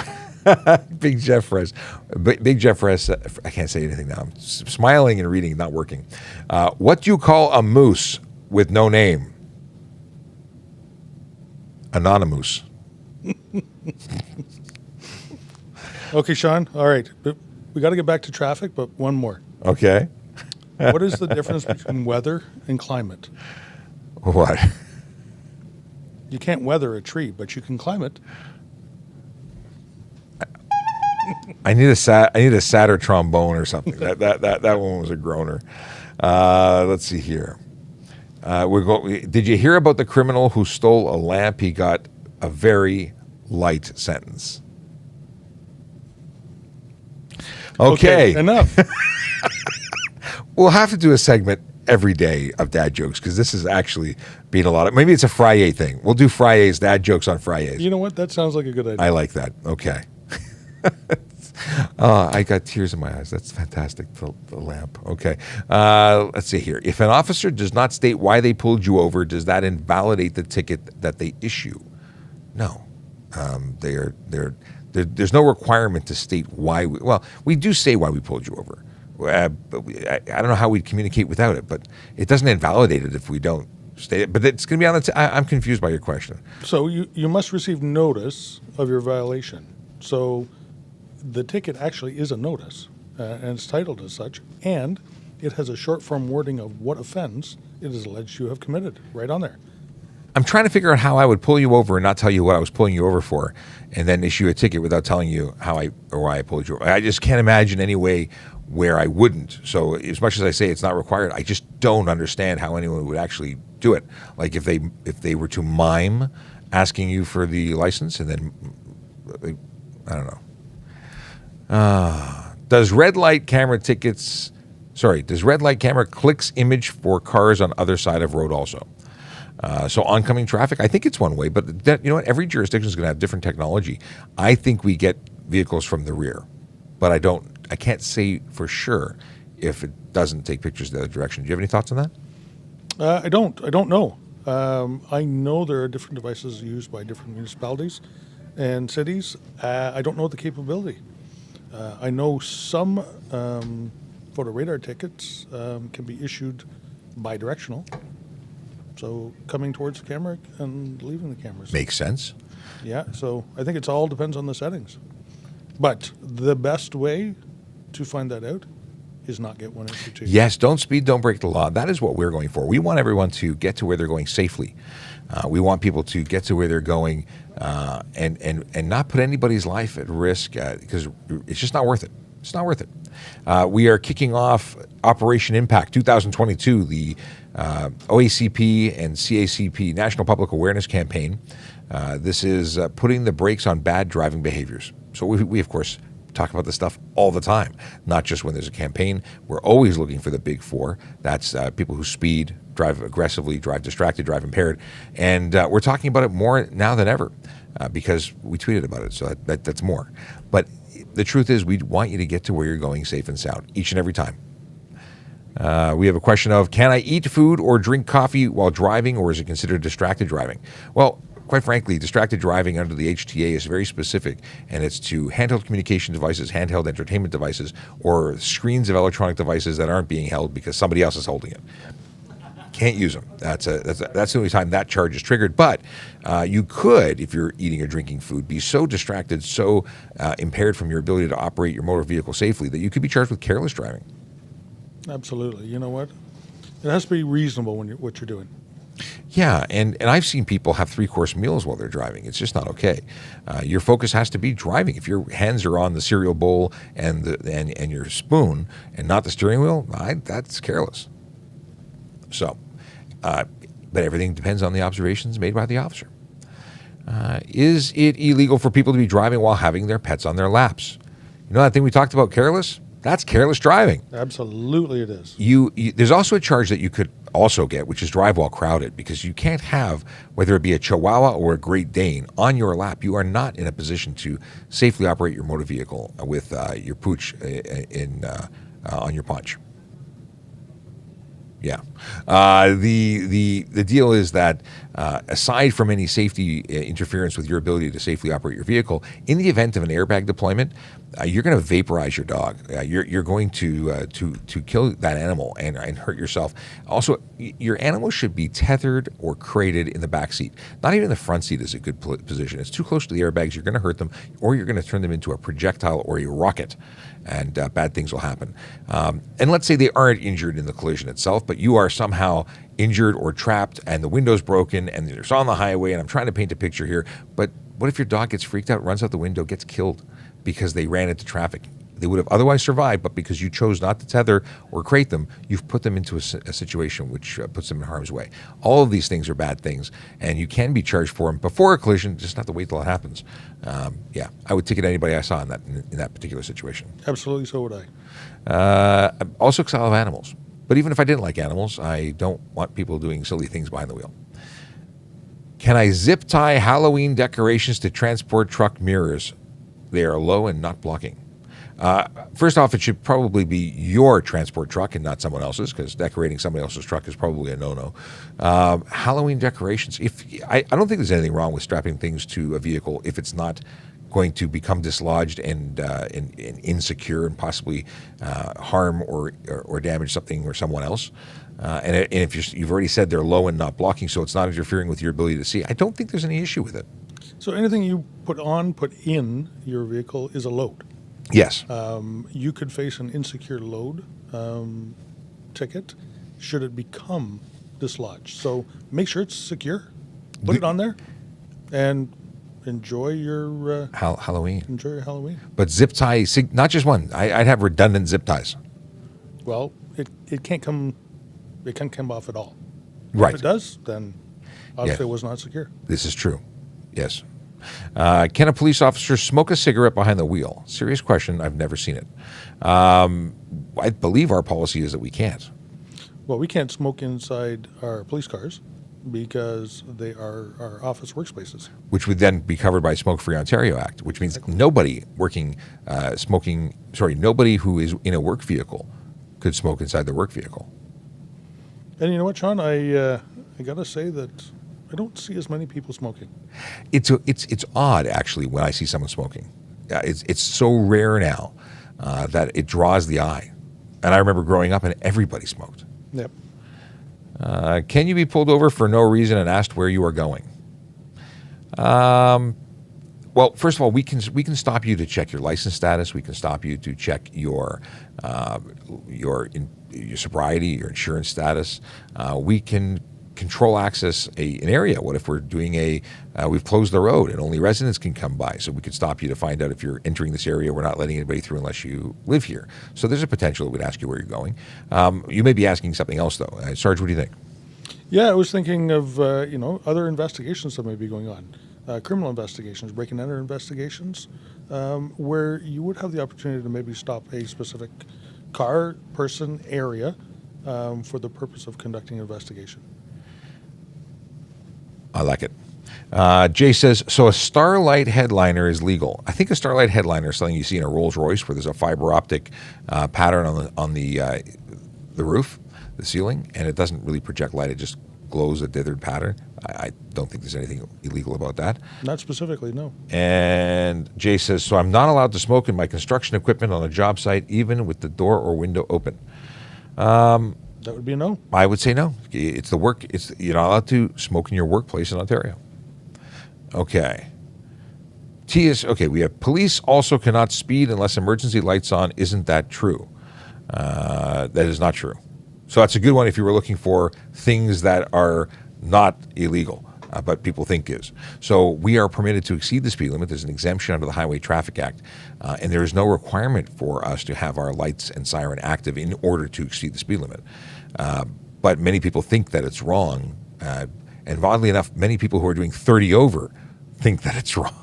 Big Jeff Rez. Big Jeff Rez, I can't say anything now. I'm smiling and reading, not working. What do you call a moose with no name? Anonymous. Okay, Sean. All right. We got to get back to traffic, but one more. Okay. What is the difference between weather and climate? What? You can't weather a tree, but you can climb it. I need a sadder trombone or something. That one was a groaner. Let's see here. Did you hear about the criminal who stole a lamp? He got a very light sentence. Okay. Enough. We'll have to do a segment every day of dad jokes because this is actually being a lot of. Maybe it's a FriYay thing. We'll do FriYay's dad jokes on FriYays. You know what? That sounds like a good idea. I like that. Okay. I got tears in my eyes. That's fantastic. The lamp. Okay. Let's see here. If an officer does not state why they pulled you over, does that invalidate the ticket that they issue? No. There's no requirement to state why. We do say why we pulled you over. But I don't know how we'd communicate without it, but it doesn't invalidate it if we don't state it. But it's going to be on the I'm confused by your question. So you must receive notice of your violation. So the ticket actually is a notice, and it's titled as such, and it has a short form wording of what offense it is alleged you have committed right on there. I'm trying to figure out how I would pull you over and not tell you what I was pulling you over for, and then issue a ticket without telling you why I pulled you over. I just can't imagine any way where I wouldn't. So as much as I say it's not required, I just don't understand how anyone would actually do it. Like if they were to mime asking you for the license and then I don't know. Does red light camera clicks image for cars on other side of road also? So oncoming traffic, I think it's one way, but you know what? Every jurisdiction is going to have different technology. I think we get vehicles from the rear, but I can't say for sure if it doesn't take pictures the other direction. Do you have any thoughts on that? I don't know. I know there are different devices used by different municipalities and cities. I don't know the capability. I know some photo radar tickets can be issued bidirectional. So coming towards the camera and leaving the camera. Makes sense. Yeah, so I think it all depends on the settings. But the best way to find that out is not get one issue 2. Yes, don't speed, don't break the law. That is what we're going for. We want everyone to get to where they're going safely. We want people to get to where they're going and not put anybody's life at risk because it's just not worth it. It's not worth it. We are kicking off Operation Impact 2022, the OACP and CACP National Public Awareness Campaign. This is putting the brakes on bad driving behaviors. So we, of course, talk about this stuff all the time, not just when there's a campaign. We're always looking for the big four. That's people who speed, drive aggressively, drive distracted, drive impaired. And we're talking about it more now than ever because we tweeted about it. So that's more. But the truth is we want you to get to where you're going safe and sound each and every time. We have a question of, can I eat food or drink coffee while driving, or is it considered distracted driving? Well, quite frankly, distracted driving under the HTA is very specific, and it's to handheld communication devices, handheld entertainment devices, or screens of electronic devices that aren't being held because somebody else is holding it. Can't use them. That's the only time that charge is triggered. But you could, if you're eating or drinking food, be so distracted, so impaired from your ability to operate your motor vehicle safely that you could be charged with careless driving. Absolutely. You know what? It has to be reasonable when what you're doing. Yeah, and I've seen people have 3-course meals while they're driving. It's just not okay. Your focus has to be driving. If your hands are on the cereal bowl and your spoon and not the steering wheel, that's careless. So, but everything depends on the observations made by the officer. Is it illegal for people to be driving while having their pets on their laps? You know that thing we talked about, careless? That's careless driving. Absolutely it is. There's also a charge that you could also get, which is drive while crowded, because you can't have, whether it be a Chihuahua or a Great Dane, on your lap. You are not in a position to safely operate your motor vehicle with your pooch on your paunch. Yeah. The deal is that aside from any safety interference with your ability to safely operate your vehicle, in the event of an airbag deployment, you're going to vaporize your dog. You're going to kill that animal and hurt yourself. Also, your animal should be tethered or crated in the back seat. Not even the front seat is a good position. It's too close to the airbags. You're going to hurt them, or you're going to turn them into a projectile or a rocket, and bad things will happen. And let's say they aren't injured in the collision itself, but you are somehow injured or trapped, and the window's broken, and it's on the highway. And I'm trying to paint a picture here, but what if your dog gets freaked out, runs out the window, gets killed because they ran into traffic? They would have otherwise survived, but because you chose not to tether or crate them, you've put them into a situation which puts them in harm's way. All of these things are bad things, and you can be charged for them before a collision, just not to wait till it happens. I would ticket anybody I saw in that particular situation. Absolutely, so would I. Also, because I love animals. But even if I didn't like animals, I don't want people doing silly things behind the wheel. Can I zip tie Halloween decorations to transport truck mirrors? They are low and not blocking. First off, it should probably be your transport truck and not someone else's, because decorating somebody else's truck is probably a no-no. Halloween decorations, I don't think there's anything wrong with strapping things to a vehicle if it's not going to become dislodged and insecure and possibly harm or damage something or someone else. And if you've already said they're low and not blocking, so it's not interfering with your ability to see, I don't think there's any issue with it. So anything you put in your vehicle is a load. Yes. You could face an insecure load ticket should it become dislodged. So make sure it's secure. Put it on there and enjoy your Halloween. Enjoy your Halloween. But zip tie, not just one. I'd have redundant zip ties. Well, it can't come. It can't come off at all. Right. If it does, then obviously it was not secure. This is true. Yes. Can a police officer smoke a cigarette behind the wheel? Serious question. I've never seen it. I believe our policy is that we can't. Well, we can't smoke inside our police cars because they are our office workspaces. Which would then be covered by Smoke-Free Ontario Act, which means nobody nobody who is in a work vehicle could smoke inside their work vehicle. And you know what, Sean? I got to say that I don't see as many people smoking. It's odd, actually, when I see someone smoking. It's so rare now that it draws the eye. And I remember growing up and everybody smoked. Yep. Can you be pulled over for no reason and asked where you are going? Well, first of all, we can stop you to check your license status. We can stop you to check your sobriety, your insurance status. We can control access an area. What if we're doing we've closed the road and only residents can come by? So we could stop you to find out if you're entering this area. We're not letting anybody through unless you live here. So there's a potential that we'd ask you where you're going. You may be asking something else, though. Sarge, what do you think? Yeah, I was thinking of other investigations that may be going on. Criminal investigations, break and enter investigations, where you would have the opportunity to maybe stop a specific car, person, area for the purpose of conducting an investigation. I like it. Jay says, so a Starlight headliner is legal. I think a Starlight headliner is something you see in a Rolls Royce where there's a fiber optic pattern on the roof, the ceiling, and it doesn't really project light. It just glows a dithered pattern. I don't think there's anything illegal about that. Not specifically, no. And Jay says, so I'm not allowed to smoke in my construction equipment on a job site, even with the door or window open. That would be a no. I would say no. It's the work. You're not allowed to smoke in your workplace in Ontario. Okay. Okay, we have police also cannot speed unless emergency lights on. Isn't that true? That is not true. So that's a good one if you were looking for things that are not illegal, but people think is. So we are permitted to exceed the speed limit. There's an exemption under the Highway Traffic Act, and there is no requirement for us to have our lights and siren active in order to exceed the speed limit. But many people think that it's wrong, and oddly enough, many people who are doing 30 over think that it's wrong.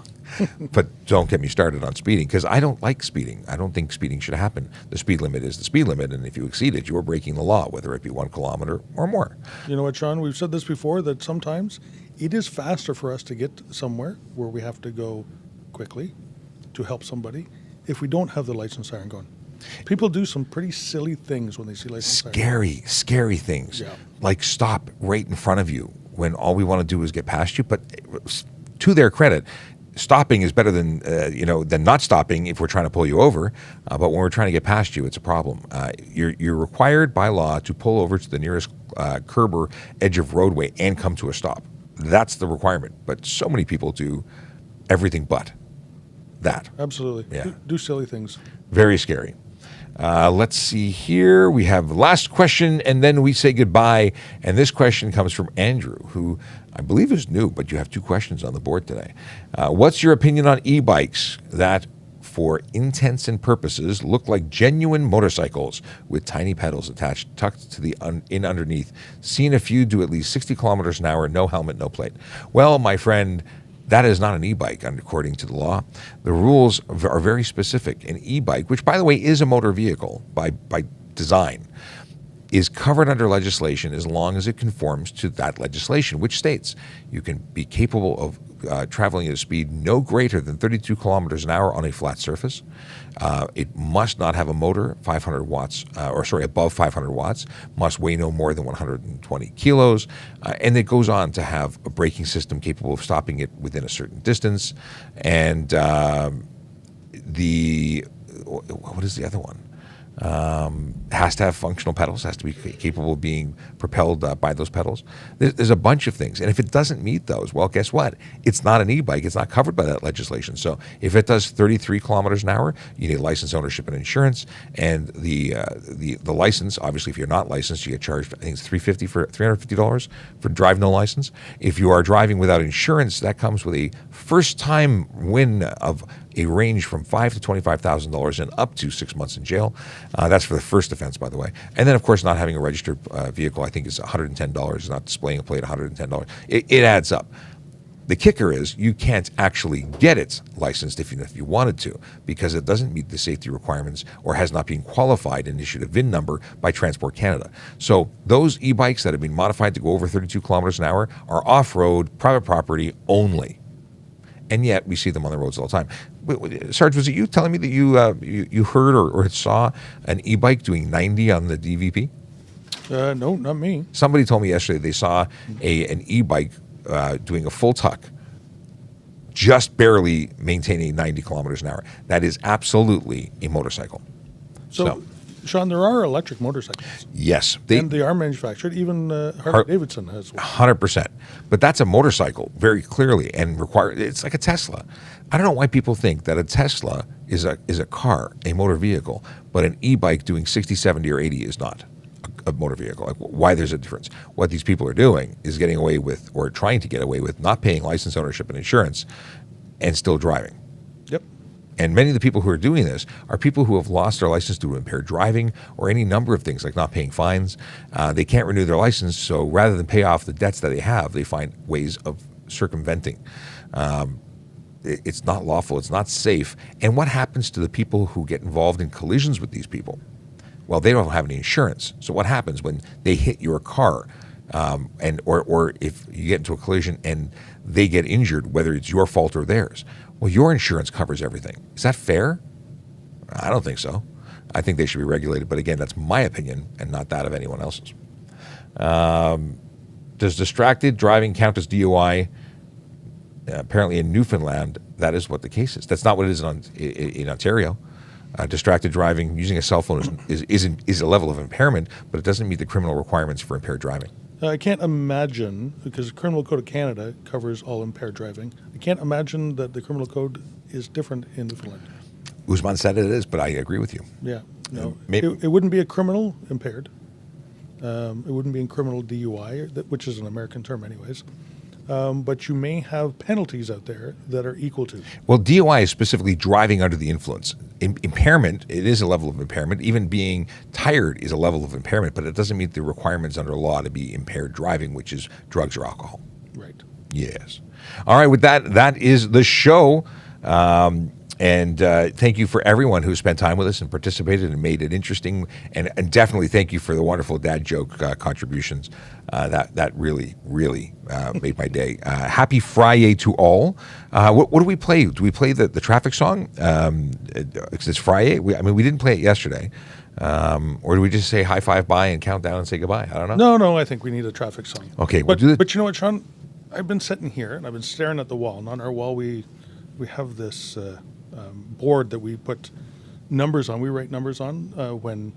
But don't get me started on speeding, because I don't like speeding. I don't think speeding should happen. The speed limit is the speed limit, and if you exceed it, you are breaking the law, whether it be 1 kilometer or more. You know what, Sean? We've said this before, that sometimes it is faster for us to get somewhere where we have to go quickly to help somebody if we don't have the lights and siren going. People do some pretty silly things when they see lights and siren. Scary things. Yeah. Like stop right in front of you when all we want to do is get past you. But to their credit, stopping is better than than not stopping if we're trying to pull you over. But when we're trying to get past you, it's a problem. You're required by law to pull over to the nearest curb or edge of roadway and come to a stop. That's the requirement. But so many people do everything but that. Absolutely. Yeah. Do silly things. Very scary. Let's see here. We have the last question, and then we say goodbye. And this question comes from Andrew, who I believe is new, but you have 2 questions on the board today. What's your opinion on e-bikes that, for intents and purposes, look like genuine motorcycles with tiny pedals attached, tucked to the underneath? Seen a few do at least 60 kilometers an hour, no helmet, no plate. Well, my friend, that is not an e-bike according to the law. The rules are very specific. An e-bike, which by the way is a motor vehicle by design, is covered under legislation as long as it conforms to that legislation, which states you can be capable of traveling at a speed no greater than 32 kilometers an hour on a flat surface. It must not have a motor 500 watts, above 500 watts, must weigh no more than 120 kilos, and it goes on to have a braking system capable of stopping it within a certain distance. And what is the other one? Has to have functional pedals, has to be capable of being propelled by those pedals. There's a bunch of things. And if it doesn't meet those, well, guess what? It's not an e-bike. It's not covered by that legislation. So if it does 33 kilometers an hour, you need license, ownership, and insurance. And the license, obviously, if you're not licensed, you get charged, I think it's $350 for drive no license. If you are driving without insurance, that comes with a first-time win of a range from $5,000 to $25,000 and up to 6 months in jail. That's for the first offense, by the way. And then, of course, not having a registered vehicle, I think is $110. Not displaying a plate, $110. It adds up. The kicker is you can't actually get it licensed even if you wanted to, because it doesn't meet the safety requirements or has not been qualified and issued a VIN number by Transport Canada. So those e-bikes that have been modified to go over 32 kilometers an hour are off-road, private property only. And yet we see them on the roads all the time. Sarge, was it you telling me that you heard or saw an e-bike doing 90 on the DVP? No, not me. Somebody told me yesterday they saw an e-bike doing a full tuck, just barely maintaining 90 kilometers an hour. That is absolutely a motorcycle. So Sean, there are electric motorcycles. Yes. And they are manufactured. Even Harley-Davidson has one. 100%. But that's a motorcycle, very clearly, and it's like a Tesla. I don't know why people think that a Tesla is a car, a motor vehicle, but an e-bike doing 60, 70, or 80 is not a motor vehicle. Like, why there's a difference. What these people are doing is getting away with, or trying to get away with, not paying license, ownership, and insurance, and still driving. Yep. And many of the people who are doing this are people who have lost their license due to impaired driving or any number of things like not paying fines. They can't renew their license, so rather than pay off the debts that they have, they find ways of circumventing. It's not lawful. It's not safe. And what happens to the people who get involved in collisions with these people? Well, they don't have any insurance. So what happens when they hit your car, or if you get into a collision and they get injured, whether it's your fault or theirs? Well, your insurance covers everything. Is that fair? I don't think so. I think they should be regulated. But again, that's my opinion and not that of anyone else's. Does distracted driving count as DUI? Apparently in Newfoundland, that is what the case is. That's not what it is in Ontario. Distracted driving using a cell phone is a level of impairment, but it doesn't meet the criminal requirements for impaired driving. I can't imagine, because the Criminal Code of Canada covers all impaired driving, I can't imagine that the Criminal Code is different in Newfoundland. Usman said it is, but I agree with you. Yeah. No, it wouldn't be a criminal impaired. It wouldn't be a criminal DUI, which is an American term anyways. But you may have penalties out there that are equal to. Well, DUI is specifically driving under the influence. Impairment, it is a level of impairment. Even being tired is a level of impairment, but it doesn't meet the requirements under law to be impaired driving, which is drugs or alcohol. Right. Yes. All right, with that is the show. And thank you for everyone who spent time with us and participated and made it interesting. And definitely thank you for the wonderful dad joke contributions. That really, really made my day. Happy FriYay to all. What do we play? Do we play the traffic song? Because it's FriYay. We didn't play it yesterday. Or do we just say high five, bye, and count down and say goodbye? I don't know. No, I think we need a traffic song. Okay, we'll but, do it. But you know what, Sean? I've been sitting here and I've been staring at the wall. And on our wall, we have this board that we put numbers on. We write numbers on when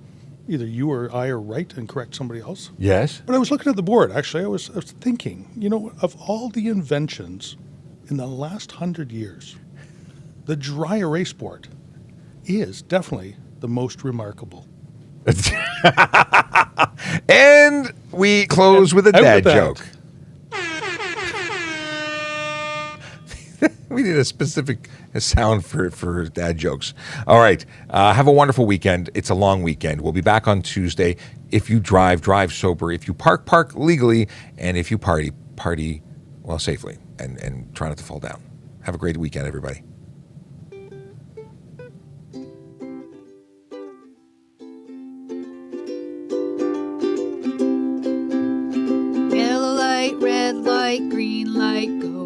either you or I are right and correct somebody else. Yes. But I was looking at the board, actually. I was thinking, of all the inventions in the last 100 years, the dry erase board is definitely the most remarkable. And we close with a dad joke. We need a specific sound for dad jokes. All right. Have a wonderful weekend. It's a long weekend. We'll be back on Tuesday. If you drive sober. If you park legally. And if you party well safely and try not to fall down. Have a great weekend, everybody. Yellow light, red light, green light, go.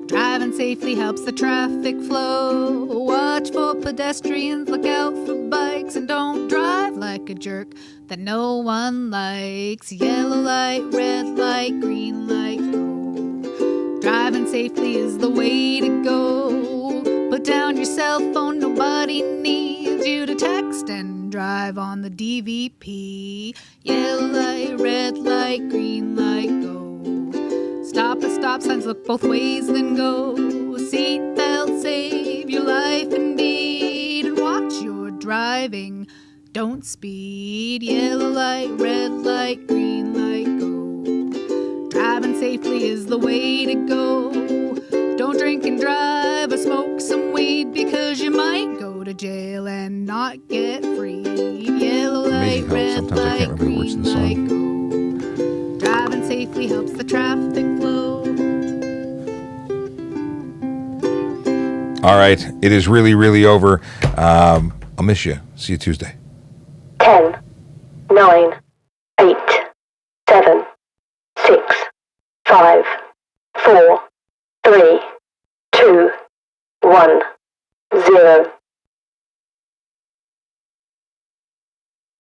Driving safely helps the traffic flow. Watch for pedestrians, look out for bikes, and don't drive like a jerk that no one likes. Yellow light, red light, green light, go. Driving safely is the way to go. Put down your cell phone, nobody needs you to text and drive on the DVP. Yellow light, red light, green light, go. Stop at stop signs, look both ways, then go. Seatbelt, save your life indeed. And watch your driving, don't speed. Yellow light, red light, green light, go. Driving safely is the way to go. Don't drink and drive or smoke some weed, because you might go to jail and not get freed. Yellow light, red light, green light, go. Driving safely helps the traffic flow. All right. It is really, really over. I'll miss you. See you Tuesday. 10, 9, 8, 7, 6, 5, 4, 3, 2, 1.